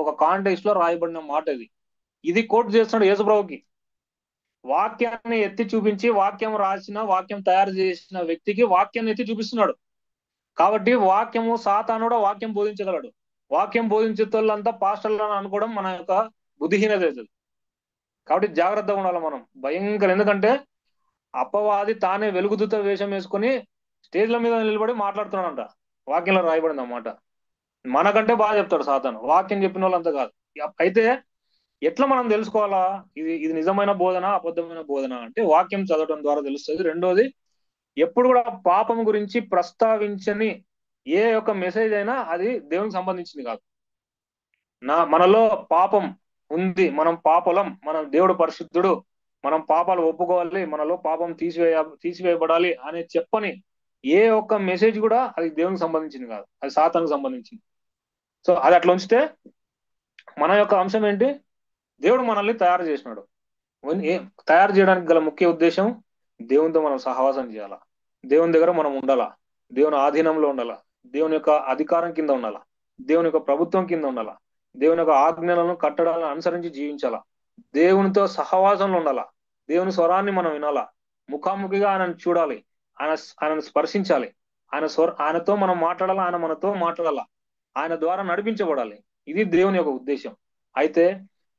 ఒక కాంటెక్స్ట్ లో రాయబడిన మాట ఇది కోట్ చేస్తున్నాడు యేసుప్రభుకి. వాక్యాన్ని ఎత్తి చూపించి, వాక్యం రాసిన, వాక్యం తయారు చేసిన వ్యక్తికి వాక్యాన్ని ఎత్తి చూపిస్తున్నాడు. కాబట్టి వాక్యము, సాతానుడు వాక్యం బోధించగలడు. వాక్యం బోధించే వాళ్ళంతా పాస్టర్లను అనుకోవడం మన యొక్క బుద్ధిహీనత అవుతుంది. కాబట్టి జాగ్రత్తగా ఉండాలి మనం, భయంకరం. ఎందుకంటే అపవాది తానే వెలుగుదూత వేషం వేసుకొని స్టేజ్ల మీద నిలబడి మాట్లాడుతున్నాడంట. వాక్యంలో రాయబడింది అన్నమాట. మనకంటే బాగా చెప్తాడు సాతాను, వాక్యం చెప్పిన వాళ్ళంతా కాదు. అయితే ఎట్లా మనం తెలుసుకోవాలా ఇది నిజమైన బోధన, అబద్ధమైన బోధన అంటే వాక్యం చదవడం ద్వారా తెలుస్తుంది. రెండోది, ఎప్పుడు కూడా పాపం గురించి ప్రస్తావించని ఏ యొక్క మెసేజ్ అయినా అది దేవునికి సంబంధించింది కాదు. మనలో పాపం ఉంది, మనం పాపలం, మనం దేవుడు పరిశుద్ధుడు, మనం పాపాలు ఒప్పుకోవాలి, మనలో పాపం తీసివేయబడాలి అనే చెప్పని ఏ ఒక్క మెసేజ్ కూడా అది దేవునికి సంబంధించింది కాదు, అది సాతానుకు సంబంధించింది. సో అది అట్లా ఉంచితే మన యొక్క అంశం ఏంటి? దేవుడు మనల్ని తయారు చేసినాడు. తయారు చేయడానికి గల ముఖ్య ఉద్దేశం దేవునితో మనం సహవాసం చేయాలా. దేవుని దగ్గర మనం ఉండాలా, దేవుని ఆధీనంలో ఉండాలా, దేవుని యొక్క అధికారం కింద ఉండాలా, దేవుని యొక్క ప్రభుత్వం కింద ఉండాలా, దేవుని యొక్క ఆజ్ఞలను కట్టడాలను అనుసరించి జీవించాలా, దేవునితో సహవాసంలో ఉండాలా, దేవుని స్వరాన్ని మనం వినాలా, ముఖాముఖిగా ఆయనను చూడాలి, ఆయనను స్పర్శించాలి, ఆయనతో మనం మాట్లాడాలా, ఆయన మనతో మాట్లాడాలా, ఆయన ద్వారా నడిపించబడాలి. ఇది దేవుని యొక్క ఉద్దేశం. అయితే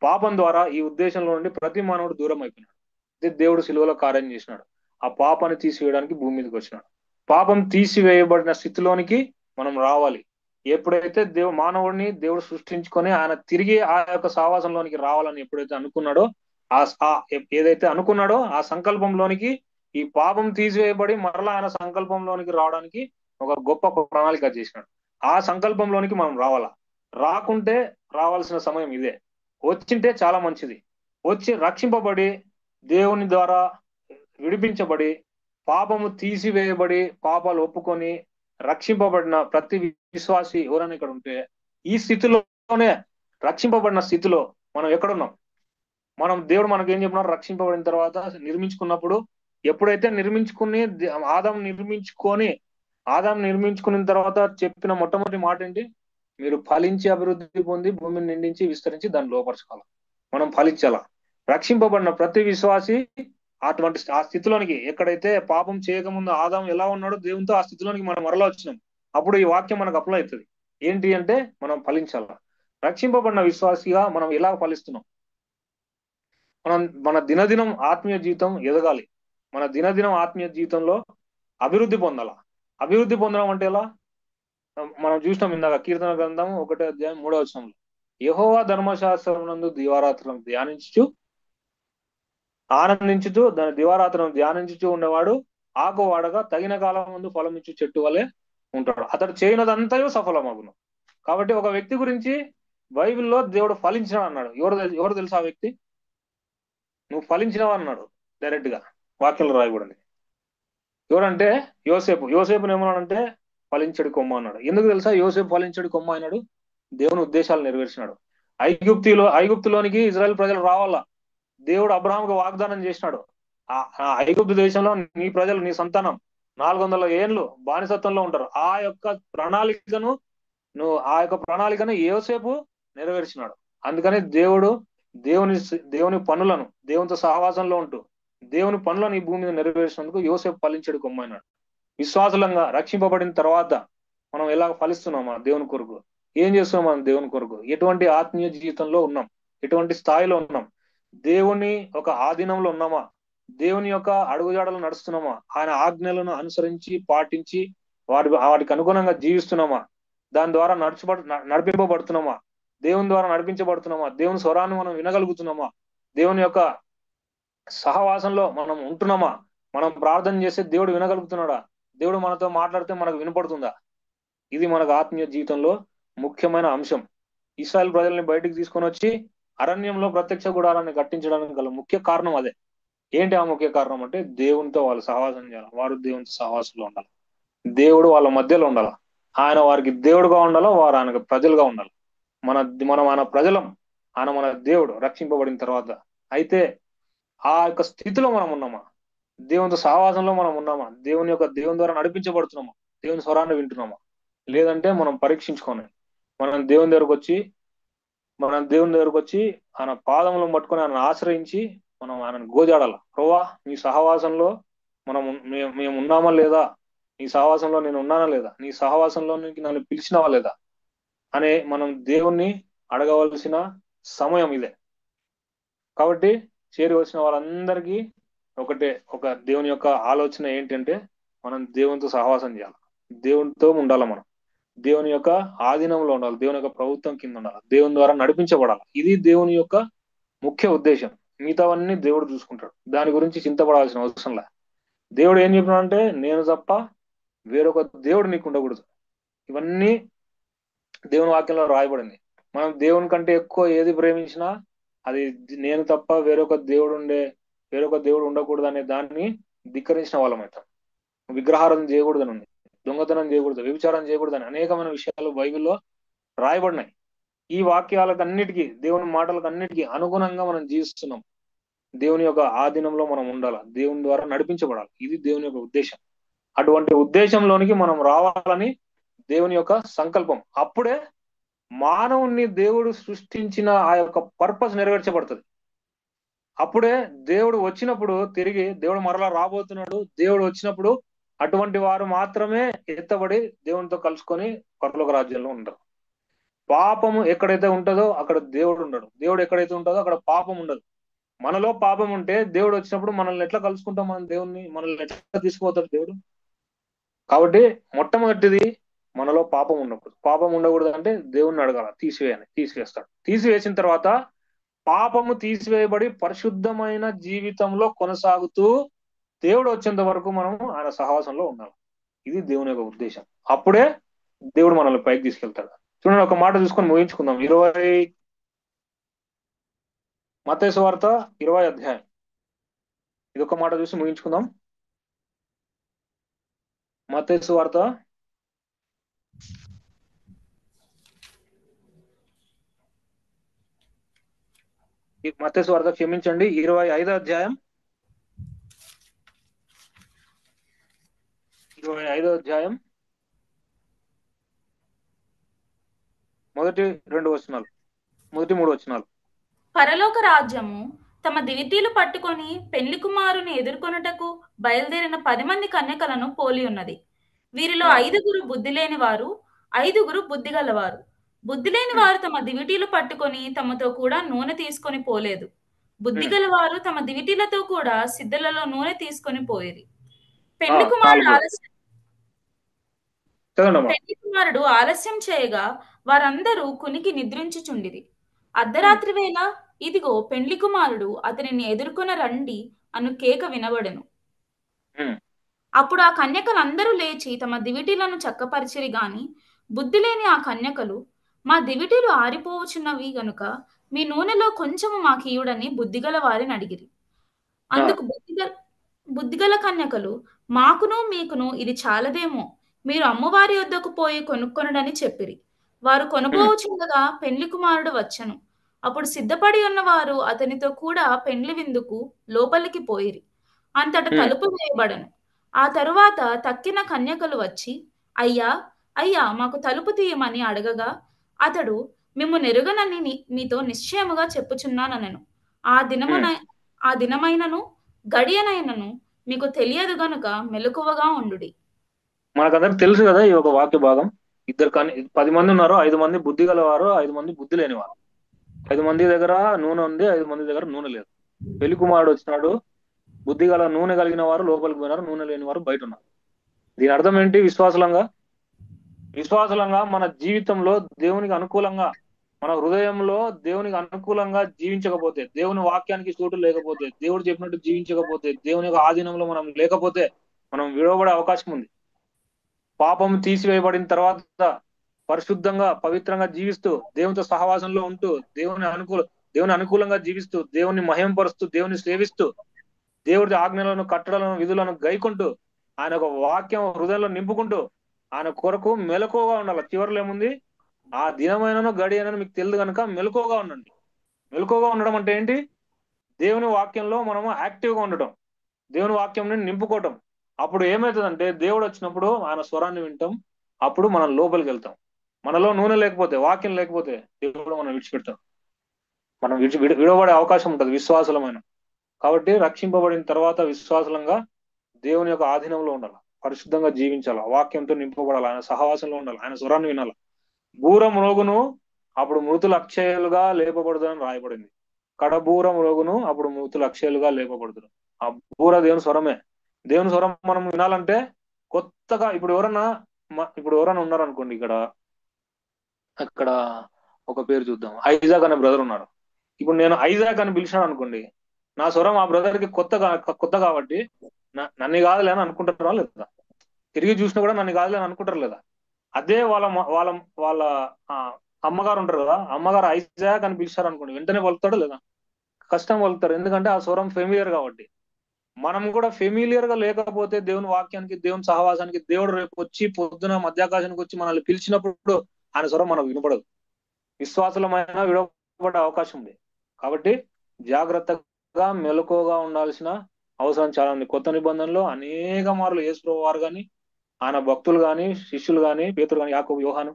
పాపం ద్వారా ఈ ఉద్దేశంలో నుండి ప్రతి మానవుడు దూరం అయిపోయినాడు. ఇది దేవుడు సిలువలో కార్యం చేసినాడు. ఆ పాపాన్ని తీసివేయడానికి భూమి మీదకి వచ్చినాడు. పాపం తీసివేయబడిన స్థితిలోనికి మనం రావాలి. ఎప్పుడైతే మానవుడిని దేవుడు సృష్టించుకొని ఆయన తిరిగి ఆ యొక్క సావాసంలోనికి రావాలని ఎప్పుడైతే అనుకున్నాడో, ఏదైతే అనుకున్నాడో ఆ సంకల్పంలోనికి ఈ పాపం తీసివేయబడి మరలా ఆయన సంకల్పంలోనికి రావడానికి ఒక గొప్ప ప్రణాళిక చేసినాడు. ఆ సంకల్పంలోనికి మనం రావాలా. రాకుంటే రావాల్సిన సమయం ఇదే. వచ్చింటే చాలా మంచిది. వచ్చి రక్షింపబడి దేవుని ద్వారా విడిపించబడి పాపము తీసివేయబడి పాపాలు ఒప్పుకొని రక్షింపబడిన ప్రతి విశ్వాసి ఎవరైనా ఇక్కడ ఉంటే ఈ స్థితిలోనే, రక్షింపబడిన స్థితిలో మనం ఎక్కడున్నాం? మనం దేవుడు మనకి ఏం చెప్పినారు? రక్షింపబడిన తర్వాత నిర్మించుకున్నప్పుడు, ఎప్పుడైతే ఆదాం నిర్మించుకున్న తర్వాత చెప్పిన మొట్టమొదటి మాట ఏంటి? మీరు ఫలించి అభివృద్ధి పొంది భూమిని నిండించి విస్తరించి దాన్ని లోపరచుకోవాలి. మనం ఫలించాలా. రక్షింపబడిన ప్రతి విశ్వాసి ఆ స్థితిలోనికి, ఎక్కడైతే పాపం చేయకముందు ఆదాం ఎలా ఉన్నాడో దేవునితో ఆ స్థితిలోనికి మనం మరలా వచ్చినాం. అప్పుడు ఈ వాక్యం మనకు అప్లై అవుతుంది. ఏంటి అంటే మనం ఫలించాలా. రక్షింపబడిన విశ్వాసిగా మనం ఎలా ఫలిస్తున్నాం? మన దినదినం ఆత్మీయ జీవితం ఎదగాలి. మన దినదినం ఆత్మీయ జీవితంలో అభివృద్ధి పొందాలా. అభివృద్ధి పొందడం అంటే ఎలా? మనం చూసినాం ఇందాక కీర్తన గ్రంథం 1వ అధ్యాయం 3వ వచనంలో, యెహోవా ధర్మశాస్త్రం నందు దివారాత్రం ఆనందించుతూ దాని దివారాత్రం ధ్యానించుతూ ఉండేవాడు ఆకు వాడగా తగిన కాలం ముందు ఫలం ఇచ్చు చెట్టు వలె ఉంటాడు. అతడు చేయనదంతయు సఫలమగును. కాబట్టి ఒక వ్యక్తి గురించి బైబిల్లో దేవుడు ఫలించినాడు అన్నాడు. ఎవరు తెలుసా ఆ వ్యక్తి? నువ్వు ఫలించినావు అన్నాడు డైరెక్ట్ గా వాక్యంలో రాయబడింది. ఎవరంటే యోసేపుని ఏమన్నాడంటే ఫలించడి కొమ్మ అన్నాడు. ఎందుకు తెలుసా యోసేపు ఫలించడి కొమ్మ అయినాడు? దేవుని ఉద్దేశాలు నెరవేర్చినాడు. ఐగుప్తులోనికి ఇజ్రాయెల్ ప్రజలు రావాలా. దేవుడు అబ్రహాంకు వాగ్దానం చేసినాడు, ఆ ఐగుప్తు దేశంలో నీ ప్రజలు, నీ సంతానం 400 ఏళ్ళు బానిసత్వంలో ఉంటారు. ఆ యొక్క ప్రణాళికను యోసేపు నెరవేర్చినాడు. అందుకని దేవుని పనులను, దేవునితో సహవాసంలో ఉంటూ దేవుని పనులను ఈ భూమి మీద నెరవేర్చినందుకు యోసేపు ఫలించడు కొమ్మైనాడు. విశ్వాసులంగా రక్షింపబడిన తర్వాత మనం ఎలా ఫలిస్తున్నామా దేవుని కొరకు? ఏం చేస్తున్నాం మనం దేవుని కొరకు? ఎటువంటి ఆత్మీయ జీవితంలో ఉన్నాం? ఎటువంటి స్థాయిలో ఉన్నాం? దేవుని ఒక ఆధీనంలో ఉన్నామా? దేవుని యొక్క అడుగుజాడలు నడుస్తున్నామా? ఆయన ఆజ్ఞలను అనుసరించి పాటించి వాటికి అనుగుణంగా జీవిస్తున్నామా? దాని ద్వారా నడిపింపబడుతున్నామా? దేవుని ద్వారా నడిపించబడుతున్నామా? దేవుని స్వరాన్ని మనం వినగలుగుతున్నామా? దేవుని యొక్క సహవాసంలో మనం ఉంటున్నామా? మనం ప్రార్థన చేస్తే దేవుడు వినగలుగుతున్నాడా? దేవుడు మనతో మాట్లాడితే మనకు వినపడుతుందా? ఇది మనకు ఆత్మీయ జీవితంలో ముఖ్యమైన అంశం. ఇశ్రాయేల్ ప్రజల్ని బయటికి తీసుకొని వచ్చి అరణ్యంలో ప్రత్యక్ష గుడారాన్ని కట్టించడానికి గల ముఖ్య కారణం అదే. ఏంటి ఆ ముఖ్య కారణం అంటే దేవునితో వాళ్ళు సహవాసం చేయాలి. వారు దేవునితో సహవాసంలో ఉండాలి. దేవుడు వాళ్ళ మధ్యలో ఉండాలి. ఆయన వారికి దేవుడుగా ఉండాలో, వారు ఆయనకు ప్రజలుగా ఉండాలి. మనం ఆయన ప్రజలం, ఆయన మన దేవుడు రక్షింపబడిన తర్వాత. అయితే ఆ యొక్క స్థితిలో మనం ఉన్నామా? దేవునితో సహవాసంలో మనం ఉన్నామా? దేవుని ద్వారా నడిపించబడుతున్నామా? దేవుని స్వరాన్ని వింటున్నామా? లేదంటే మనం పరీక్షించుకొని మనం దేవుని దగ్గరకు వచ్చి ఆయన పాదములను పట్టుకొని ఆయన ఆశ్రయించి మనం ఆయనను గోజాడాల. ప్రభువా, నీ సహవాసంలో మేము ఉన్నామా లేదా? నీ సహవాసంలో నేను ఉన్నానా లేదా? నీ సహవాసంలో నన్ను పిలిచినావా లేదా అనే మనం దేవుణ్ణి అడగవలసిన సమయం ఇదే. కాబట్టి చేరి వచ్చిన వాళ్ళందరికీ ఒక దేవుని యొక్క ఆలోచన ఏంటంటే మనం దేవునితో సహవాసం చేయాలి, దేవునితో ఉండాలి, మనం దేవుని యొక్క ఆధీనంలో ఉండాలి, దేవుని యొక్క ప్రభుత్వం కింద ఉండాలి, దేవుని ద్వారా నడిపించబడాలి. ఇది దేవుని యొక్క ముఖ్య ఉద్దేశం. మిగతావన్నీ దేవుడు చూసుకుంటాడు. దాని గురించి చింతపడాల్సిన అవసరం లే. దేవుడు ఏం చెప్పినాడంటే నేను తప్ప వేరొక దేవుడు నీకు ఉండకూడదు. ఇవన్నీ దేవుని వాక్యంలో రాయబడింది. మనం దేవుని కంటే ఎక్కువ ఏది ప్రేమించినా అది నేను తప్ప వేరొక దేవుడు ఉండకూడదు అనే దాన్ని ధిక్కరించిన వాళ్ళం అవుతాం. విగ్రహారాధన చేయకూడదని ఉంది, దొంగతనం చేయకూడదు, వ్యభిచారం చేయకూడదని అనేకమైన విషయాలు బైబిల్లో రాయబడినాయి. ఈ వాక్యాలకు అన్నిటికీ, దేవుని మాటలకు అన్నిటికీ అనుగుణంగా మనం జీవిస్తున్నాం. దేవుని యొక్క ఆధీనంలో మనం ఉండాలి, దేవుని ద్వారా నడిపించబడాలి. ఇది దేవుని యొక్క ఉద్దేశం. అటువంటి ఉద్దేశంలోనికి మనం రావాలని దేవుని యొక్క సంకల్పం. అప్పుడే మానవుణ్ణి దేవుడు సృష్టించిన ఆ యొక్క పర్పస్ నెరవేర్చబడుతుంది. అప్పుడే దేవుడు వచ్చినప్పుడు, తిరిగి దేవుడు మరలా రాబోతున్నాడు, దేవుడు వచ్చినప్పుడు అటువంటి వారు మాత్రమే ఎత్తబడి దేవునితో కలుసుకొని పరలోక రాజ్యంలో ఉంటారు. పాపము ఎక్కడైతే ఉంటుందో అక్కడ దేవుడు ఉండడు, దేవుడు ఎక్కడైతే ఉంటుందో అక్కడ పాపం ఉండదు. మనలో పాపం ఉంటే దేవుడు వచ్చినప్పుడు మనల్ని ఎట్లా కలుసుకుంటాం? మనం దేవుణ్ణి మనల్ని ఎట్లా తీసుకుపోతాడు దేవుడు? కాబట్టి మొట్టమొదటిది మనలో పాపం ఉండకూడదు. పాపం ఉండకూడదు అంటే దేవుణ్ణి అడగాల, తీసివేయని. తీసివేస్తాడు. తీసివేసిన తర్వాత పాపము తీసివేయబడి పరిశుద్ధమైన జీవితంలో కొనసాగుతూ దేవుడు వచ్చేంత వరకు మనం ఆయన సహవాసంలో ఉండాలి. ఇది దేవుని యొక్క ఉద్దేశం. అప్పుడే దేవుడు మనల్ని పైకి తీసుకెళ్తాడు. చూడండి, ఒక మాట చూసుకొని ముగించుకుందాం. మత్తయి సువార్త 20 అధ్యాయం. ఇది ఒక మాట చూసి ముగించుకుందాం. మత్తయి సువార్త క్షమించండి, 25 అధ్యాయం. 25 అధ్యాయం మొదటి 3 వచనాలు. పరలోక రాజ్యము తమ దివిటీలు పట్టుకొని పెళ్లి కుమారుని ఎదుర్కొనుటకు బయలుదేరిన 10 మంది కన్యకలను పోలి ఉన్నది. వీరిలో 5 బుద్ధి లేని వారు, 5 బుద్ధి గలవారు. బుద్ధి లేని వారు తమ దివిటీలు పట్టుకొని తమతో కూడా నూనె తీసుకొని పోలేదు. బుద్ధి గలవారు తమ దివిటీలతో కూడా సిద్ధలలో నూనె తీసుకొని పోయేది. పెళ్లి కుమారుడు ఆలస్యం చేయగా వారందరూ కునికి నిద్రించుచుండిరి. అర్ధరాత్రి వేళ ఇదిగో పెండ్లి కుమారుడు అతనిని ఎదుర్కొన రండి అను కేక వినబడెను. అప్పుడు ఆ కన్యకలందరూ లేచి తమ దివిటీలను చక్కపరిచిరి గాని బుద్ధి లేని ఆ కన్యకలు, మా దివిటీలు ఆరిపోవచున్నవి గనుక మీ నూనెలో కొంచెము మాకియుడని బుద్ధిగల వారిని అడిగిరి. అందుకు బుద్ధిగల కన్యకలు, మాకును మీకును ఇది చాలదేమో, మీరు అమ్మవారి వద్దకు పోయి కొనుక్కొనుడని చెప్పిరి. వారు కొనుపోవచుండగా పెండ్లి కుమారుడు వచ్చెను. అప్పుడు సిద్ధపడి ఉన్నవారు అతనితో కూడా పెండ్లి విందుకు లోపలికి పోయిరి. అంతట తలుపు వేయబడెను. ఆ తరువాత తక్కిన కన్యకలు వచ్చి, అయ్యా అయ్యా మాకు తలుపు తీయమని అడగగా అతడు, మేము నెరుగనని మీతో నిశ్చయముగా చెప్పుచున్నానెను. ఆ దినమైనను గడియనైనను మీకు తెలియదు గనుక మెలకువగా ఉండుడి. మనకందరికి తెలుసు కదా ఈ ఒక వాక్య భాగం. 10 మంది ఉన్నారు, 5 మంది బుద్ధి గలవారు, 5 మంది బుద్ధి లేనివారు. 5 మంది దగ్గర నూనె ఉంది, 5 మంది దగ్గర నూనె లేదు. పెళ్లి కుమారుడు వచ్చినాడు, బుద్ధి గల నూనె కలిగిన వారు లోపలికి పోయినారు, నూనె లేని వారు బయట ఉన్నారు. దీని అర్థం ఏంటి? విశ్వాసలంగా మన జీవితంలో దేవునికి అనుకూలంగా, మన హృదయంలో దేవునికి అనుకూలంగా జీవించకపోతే, దేవుని వాక్యానికి చోటు లేకపోతే, దేవుడు చెప్పినట్టు జీవించకపోతే, దేవుని యొక్క ఆధీనంలో మనం లేకపోతే మనం విడవబడే అవకాశం ఉంది. పాపం తీసివేయబడిన తర్వాత పరిశుద్ధంగా పవిత్రంగా జీవిస్తూ, దేవునితో సహవాసంలో ఉంటూ, దేవుని అనుకూలంగా జీవిస్తూ, దేవుని మహింపరుస్తూ, దేవుని సేవిస్తూ, దేవుడి ఆజ్ఞలను, కట్టడలను, విధులను గైకుంటూ, ఆయన ఒక వాక్యం హృదయంలో నింపుకుంటూ ఆయన కొరకు మెలకువగా ఉండాలి. చివరిలో ఏముంది? ఆ దినమైనను గడి అయినను మీకు తెలియదు కనుక మెలకువగా ఉండండి. మెలకువగా ఉండడం అంటే ఏంటి? దేవుని వాక్యంలో మనము యాక్టివ్గా ఉండటం, దేవుని వాక్యంని నింపుకోవటం. అప్పుడు ఏమవుతుందంటే దేవుడు వచ్చినప్పుడు ఆయన స్వరాన్ని వింటాం, అప్పుడు మనం లోపలికి వెళ్తాం. మనలో నూనె లేకపోతే, వాక్యం లేకపోతే దేవుడు మనం విడిచిపెడతాం, మనం విడవబడే అవకాశం ఉంటుంది విశ్వాసలమైన. కాబట్టి రక్షింపబడిన తర్వాత విశ్వాసలంగా దేవుని యొక్క ఆధీనంలో ఉండాలి, పరిశుద్ధంగా జీవించాలి, వాక్యంతో నింపబడాలి, ఆయన సహవాసంలో ఉండాలి, ఆయన స్వరాన్ని వినాలి. బూర మ్రోగును అప్పుడు మృతులు అక్షయులుగా లేపబడుదని రాయబడింది. కడబూర మ్రోగును అప్పుడు మృతులు అక్షయులుగా లేపబడుతురు. ఆ బూర దేవుని స్వరమే. దేవుని స్వరం మనం వినాలంటే కొత్తగా ఇప్పుడు ఎవరన్నా ఉన్నారనుకోండి, అక్కడ ఒక పేరు చూద్దాం, ఐజాక్ అనే బ్రదర్ ఉన్నారు. ఇప్పుడు నేను ఐజాక్ అని పిలిచాను అనుకోండి, నా స్వరం ఆ బ్రదర్ కి కొత్త కాబట్టి నన్ను కాదులే అని అనుకుంటారా లేదా? తిరిగి చూసినా కూడా నన్ను కాదులే అని అనుకుంటారు లేదా? అదే వాళ్ళ అమ్మగారు ఉంటారు కదా, అమ్మగారు ఐజాక్ అని పిలిచారు అనుకోండి, వెంటనే పలుకుతాడు లేదా? కష్టం పలుకుతారు, ఎందుకంటే ఆ స్వరం ఫెమిలియర్ కాబట్టి. మనం కూడా ఫెమిలియర్ గా లేకపోతే దేవుని వాక్యానికి, దేవుని సహవాసానికి, దేవుడు రేపు వచ్చి పొద్దున మధ్యాకాశానికి వచ్చి మనల్ని పిలిచినప్పుడు ఆయన స్వరం మనకు వినపడదు. విశ్వాసలమైన విడవబడే అవకాశం ఉంది. కాబట్టి జాగ్రత్తగా మెలకువగా ఉండాల్సిన అవసరం చాలా ఉంది. కొత్త నిబంధనలో అనేక మార్లు యేసు ప్రభు వారు కానీ, ఆయన భక్తులు కానీ, శిష్యులు కానీ, పేతురు కానీ, యాకోబు, యోహాను,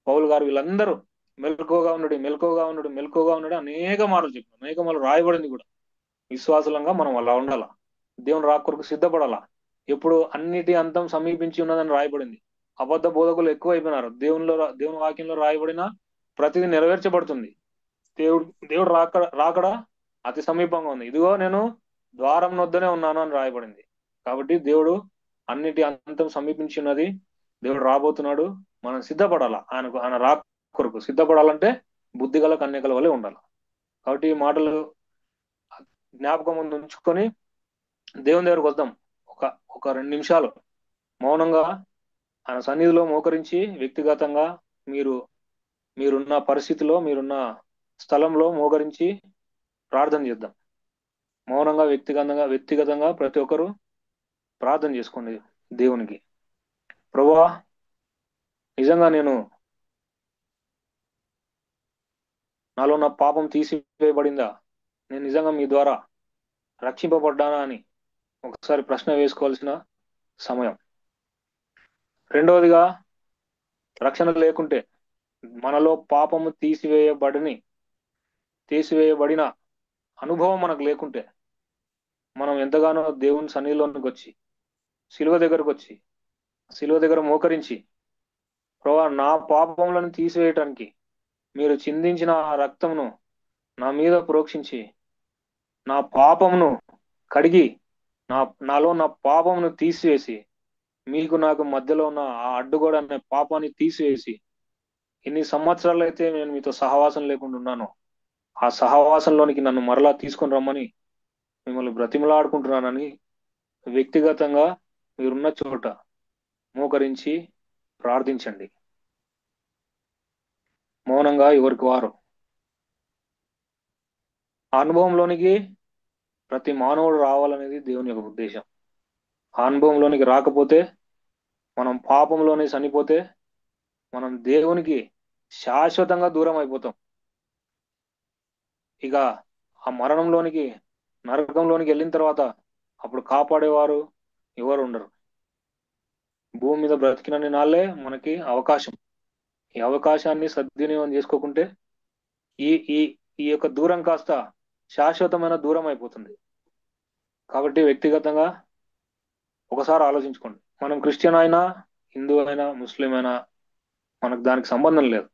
పౌలు గారు వీళ్ళందరూ మెలకువగా ఉన్నాడు, మెలకువగా ఉన్నాడు, మెలకువగా ఉన్నాడు అనేక మార్లు చెప్పారు. అనేక మార్లు రాయబడింది కూడా. విశ్వాసులంగా మనం అలా ఉండాలా. దేవుని రాక కొరకు సిద్ధపడాలా. ఎప్పుడు అన్నిటి అంతం సమీపించి ఉన్నదని రాయబడింది. అబద్ధ బోధకులు ఎక్కువైపోయినారు. దేవుని వాక్యంలో రాయబడిన ప్రతిదీ నెరవేర్చబడుతుంది. దేవుడు దేవుడు రాకడ అతి సమీపంగా ఉంది. ఇదిగో నేను ద్వారం వద్దనే ఉన్నాను అని రాయబడింది. కాబట్టి దేవుడు అన్నిటి అంతం సమీపించి ఉన్నది. దేవుడు రాబోతున్నాడు. మనం సిద్ధపడాలా. ఆయన రాక కొరకు సిద్ధపడాలంటే బుద్ధిగల కన్యకల వల్లే ఉండాలి. కాబట్టి ఈ మాటలు జ్ఞాపకం ముందు ఉంచుకొని దేవుని దగ్గరకు వద్దాం. ఒక ఒక 2 నిమిషాలు మౌనంగా ఆయన సన్నిధిలో మోకరించి వ్యక్తిగతంగా మీరు మీరున్న పరిస్థితిలో మీరున్న స్థలంలో మోకరించి ప్రార్థన చేద్దాం. మౌనంగా వ్యక్తిగతంగా ప్రతి ఒక్కరూ ప్రార్థన చేసుకోండి దేవునికి. ప్రభువా, నిజంగా నాలో నా పాపం తీసివేయబడిందా? నేను నిజంగా మీ ద్వారా రక్షింపబడ్డానా అని ఒకసారి ప్రశ్న వేసుకోవాల్సిన సమయం. రెండవదిగా, రక్షణ లేకుంటే మనలో పాపము తీసివేయబడిన అనుభవం మనకు లేకుంటే మనం ఎంతగానో దేవుని సన్నిధిలోనికి వచ్చి శిలువ దగ్గర మోకరించి, ప్రభువా, నా పాపములను తీసివేయటానికి మీరు చిందించిన ఆ రక్తమును నా మీద ప్రోక్షించి నా పాపమును కడిగి నాలో నా పాపమును తీసివేసి మీకు నాకు మధ్యలో ఉన్న ఆ అడ్డుగోడ అనే పాపాన్ని తీసివేసి, ఎన్ని సంవత్సరాలు అయితే నేను మీతో సహవాసం లేకుండా ఉన్నానో ఆ సహవాసంలోనికి నన్ను మరలా తీసుకొని రమ్మని మిమ్మల్ని బ్రతిమలాడుకుంటున్నానని వ్యక్తిగతంగా మీరున్న చోట మోకరించి ప్రార్థించండి. మౌనంగా ఎవరికి వారు. ఆ అనుభవంలోనికి ప్రతి మానవుడు రావాలనేది దేవుని యొక్క ఉద్దేశం. ఆ అనుభవంలోనికి రాకపోతే, మనం పాపంలోనే చనిపోతే మనం దేవునికి శాశ్వతంగా దూరం అయిపోతాం. ఇక ఆ మరణంలోనికి, నరకంలోనికి వెళ్ళిన తర్వాత అప్పుడు కాపాడేవారు ఎవరు ఉండరు. భూమి మీద బ్రతికినన్ని నాళ్ళే మనకి అవకాశం. ఈ అవకాశాన్ని సద్వినియోగం చేసుకోకుంటే ఈ ఈ ఈ యొక్క దూరం కాస్త శాశ్వతమైన దూరం అయిపోతుంది. కాబట్టి వ్యక్తిగతంగా ఒకసారి ఆలోచించుకోండి. మనం క్రిస్టియన్ అయినా, హిందూ అయినా, ముస్లిం అయినా మనకు దానికి సంబంధం లేదు.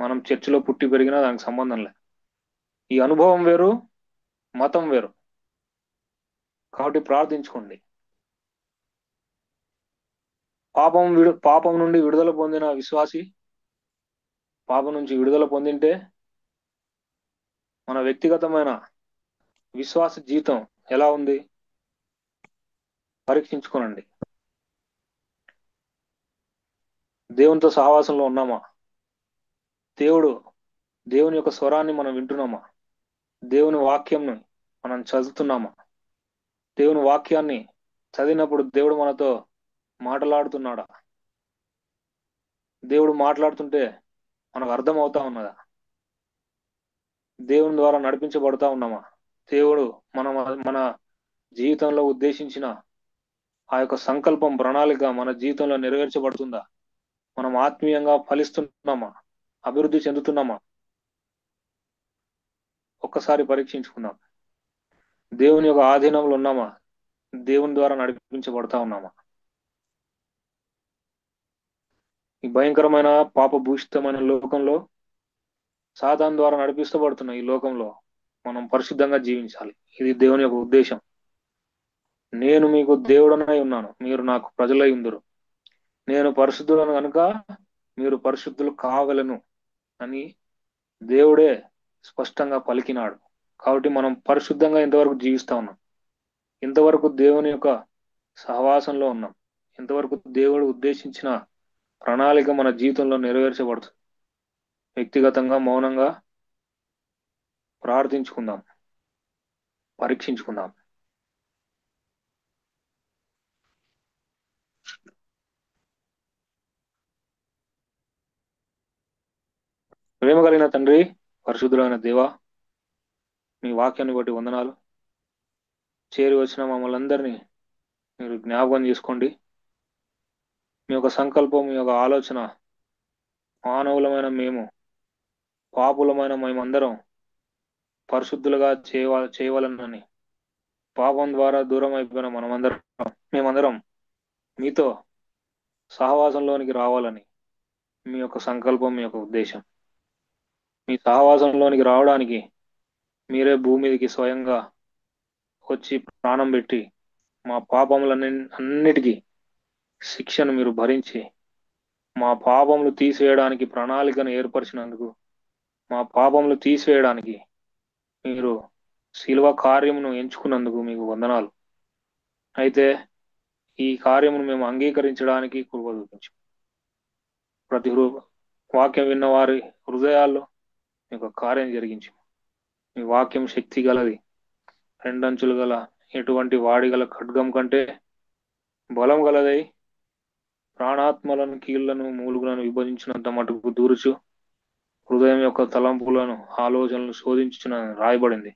మనం చర్చిలో పుట్టి పెరిగినా దానికి సంబంధం లేదు. ఈ అనుభవం వేరు, మతం వేరు. కాబట్టి ప్రార్థించుకోండి. పాపం నుండి విడుదల పొందిన విశ్వాసి, పాపం నుంచి విడుదల పొందింటే మన వ్యక్తిగతమైన విశ్వాస జీవితం ఎలా ఉంది పరీక్షించుకోనండి. దేవునితో సహవాసంలో ఉన్నామా? దేవుని యొక్క స్వరాన్ని మనం వింటున్నామా? దేవుని వాక్యంను మనం చదువుతున్నామా? దేవుని వాక్యాన్ని చదివినప్పుడు దేవుడు మనతో మాట్లాడుతున్నాడా? దేవుడు మాట్లాడుతుంటే మనకు అర్థం అవుతా ఉన్నదా? దేవుని ద్వారా నడిపించబడతా ఉన్నామా? దేవుడు మన మన జీవితంలో ఉద్దేశించిన ఆ యొక్క సంకల్పం, ప్రణాళిక మన జీవితంలో నెరవేర్చబడుతుందా? మనం ఆత్మీయంగా ఫలిస్తున్నామా? అభివృద్ధి చెందుతున్నామా? ఒక్కసారి పరీక్షించుకుందాం. దేవుని యొక్క ఆధీనంలో ఉన్నామా? దేవుని ద్వారా నడిపించబడతా ఉన్నామా? ఈ భయంకరమైన పాపభూషితమైన లోకంలో, సాతాను ద్వారా నడిపిస్తబడుతున్న ఈ లోకంలో మనం పరిశుద్ధంగా జీవించాలి. ఇది దేవుని యొక్క ఉద్దేశం. నేను మీకు దేవుడనై ఉన్నాను, మీరు నాకు ప్రజలై ఉందురు. నేను పరిశుద్ధులను కనుక మీరు పరిశుద్ధులు కావలను అని దేవుడే స్పష్టంగా పలికినాడు. కాబట్టి మనం పరిశుద్ధంగా ఇంతవరకు జీవిస్తా ఉన్నాం. ఇంతవరకు దేవుని యొక్క సహవాసంలో ఉన్నాం. ఇంతవరకు దేవుడు ఉద్దేశించిన ప్రణాళిక మన జీవితంలో నెరవేర్చబడుతుంది. వ్యక్తిగతంగా మౌనంగా ప్రార్థించుకుందాం, పరీక్షించుకుందాం. ప్రేమ కలిగిన తండ్రి, పరిశుద్ధులైన దేవ, మీ వాక్యాన్ని బట్టి వందనాలు. చేరి వచ్చిన మమ్మల్ని అందరినీ మీరు జ్ఞాపకం చేసుకోండి. మీ యొక్క సంకల్పం, మీ యొక్క ఆలోచన, మానవులమైన మేము, పాపులమైన మేమందరం పరిశుద్ధులుగా చేయవలనని, పాపం ద్వారా దూరం అయిపోయిన మేమందరం మీతో సహవాసంలోనికి రావాలని మీ యొక్క సంకల్పం, మీ యొక్క ఉద్దేశం. మీ సహవాసంలోనికి రావడానికి మీరే భూమి మీదకి స్వయంగా వచ్చి ప్రాణం పెట్టి మా అన్నిటికీ శిక్షను మీరు భరించి మా పాపములు తీసివేయడానికి ప్రణాళికను ఏర్పరిచినందుకు, మా పాపములు తీసివేయడానికి మీరు శిలువ కార్యమును ఎంచుకున్నందుకు మీకు వందనాలు. అయితే ఈ కార్యమును మేము అంగీకరించడానికి కృప చూపించు. ప్రతి వాక్యం విన్న వారి హృదయాల్లో మీకు కార్యం జరిగించు. మీ వాక్యం శక్తి గలది, రెండంచులు గల ఎటువంటి వాడిగల ఖడ్గం కంటే బలం గలదై ప్రాణాత్మలను, కీళ్లను, మూలుగులను విభజించినంత మటుకు దూరుచు హృదయం యొక్క తలంపులను, ఆలోచనలను శోధించున రాయబడింది.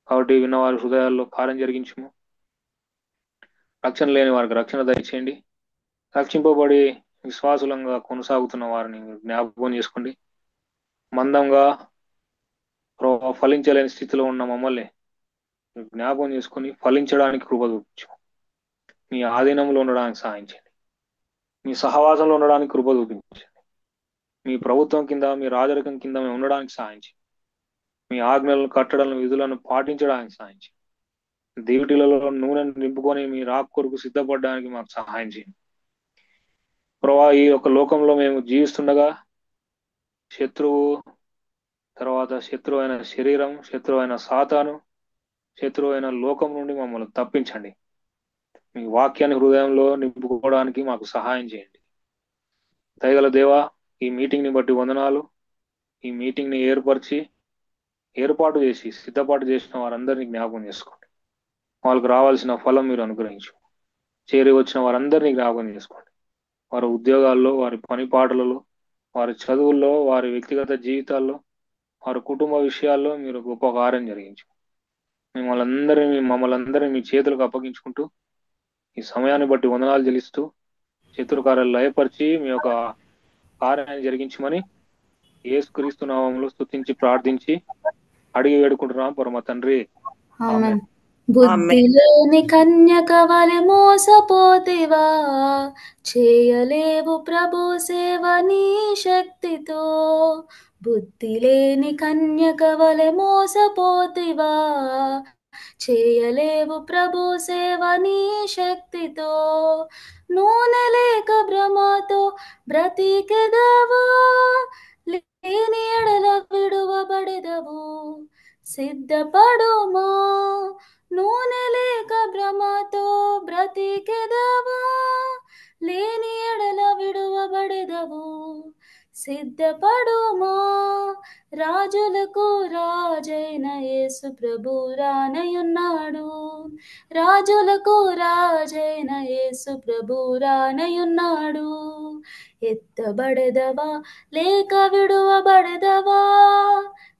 కాబట్టి విన్నవారి హృదయాల్లో కార్యం జరిగించుము. రక్షణ లేని వారికి రక్షణ దయచేయండి. రక్షింపబడి విశ్వాసులంగా కొనసాగుతున్న వారిని జ్ఞాపకం చేసుకోండి. మందంగా ఫలించలేని స్థితిలో ఉన్న మమ్మల్ని జ్ఞాపకం చేసుకుని ఫలించడానికి కృప చూపించు. మీ ఆధీనంలో ఉండడానికి సహాయం చేయండి. మీ సహవాసంలో ఉండడానికి కృప చూపించండి. మీ ప్రభుత్వం కింద, మీ రాజరికం కింద మేము ఉండడానికి సహాయం చేయండి. మీ ఆజ్ఞలను, కట్టడలను, విధులను పాటించడానికి సహాయం చేయండి. దేవుటిలలో నూనెను నింపుకొని మీ రాక్ కొరకు సిద్ధపడడానికి మాకు సహాయం చేయండి. ప్రభా, ఈ యొక్క లోకంలో మేము జీవిస్తుండగా శత్రువు అయిన శరీరం, శత్రువు అయిన సాతాను, శత్రువు అయిన లోకం నుండి మమ్మల్ని తప్పించండి. మీ వాక్యాన్ని హృదయంలో నింపుకోవడానికి మాకు సహాయం చేయండి. దయగల దేవా, ఈ మీటింగ్ని బట్టి వందనాలు. ఈ మీటింగ్ని ఏర్పాటు చేసి సిద్ధపాటు చేసిన వారందరినీ జ్ఞాపకం చేసుకోండి. వాళ్ళకు రావాల్సిన ఫలం మీరు అనుగ్రహించు. చేరి వచ్చిన వారందరినీ జ్ఞాపకం చేసుకోండి. వారి ఉద్యోగాల్లో, వారి పని పాటలలో, వారి చదువుల్లో, వారి వ్యక్తిగత జీవితాల్లో, వారి కుటుంబ విషయాల్లో మీరు గొప్ప కార్యం జరిగించు. మమ్మల్ని అందరినీ మీ చేతులకు అప్పగించుకుంటూ ఈ సమయాన్ని బట్టి వందనాలు చెల్లిస్తూ శత్రుకార్యాలు లయపరిచి మీ యొక్క కార్యాన్ని జరిగించమని యేసుక్రీస్తు నామములో స్తుతించి ప్రార్థించి అడిగి వేడుకుంటున్నాం పరమ తండ్రి. ఆమేన్. బుద్ధిలేని కన్యక వలె మోసపోతివా, చేయలేవు ప్రభు సేవ నీ శక్తితో. బుద్ధిలేని కన్యక వలె మోసపోతివా, చేయలేవు ప్రభు సేవ నీ శక్తితో. నూనె లేక భ్రమతో బ్రతికెదవా, లేని ఎడల విడువబడెదవు. సిద్ధపడుమా, నూనె లేక భ్రమతో బ్రతికెదవా, లేని ఎడల విడువబడెదవు. సిద్ధపడుమా, రాజులకు రాజైన యేసు ప్రభు రానయున్నాడు. రాజులకు రాజైన యేసు ప్రభు రానయున్నాడు. ఎత్తబడెదవా లేక విడువబడెదవా,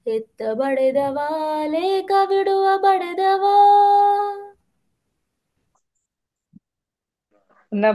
ఎత్తబడెదవా లేక విడువబడెదవా.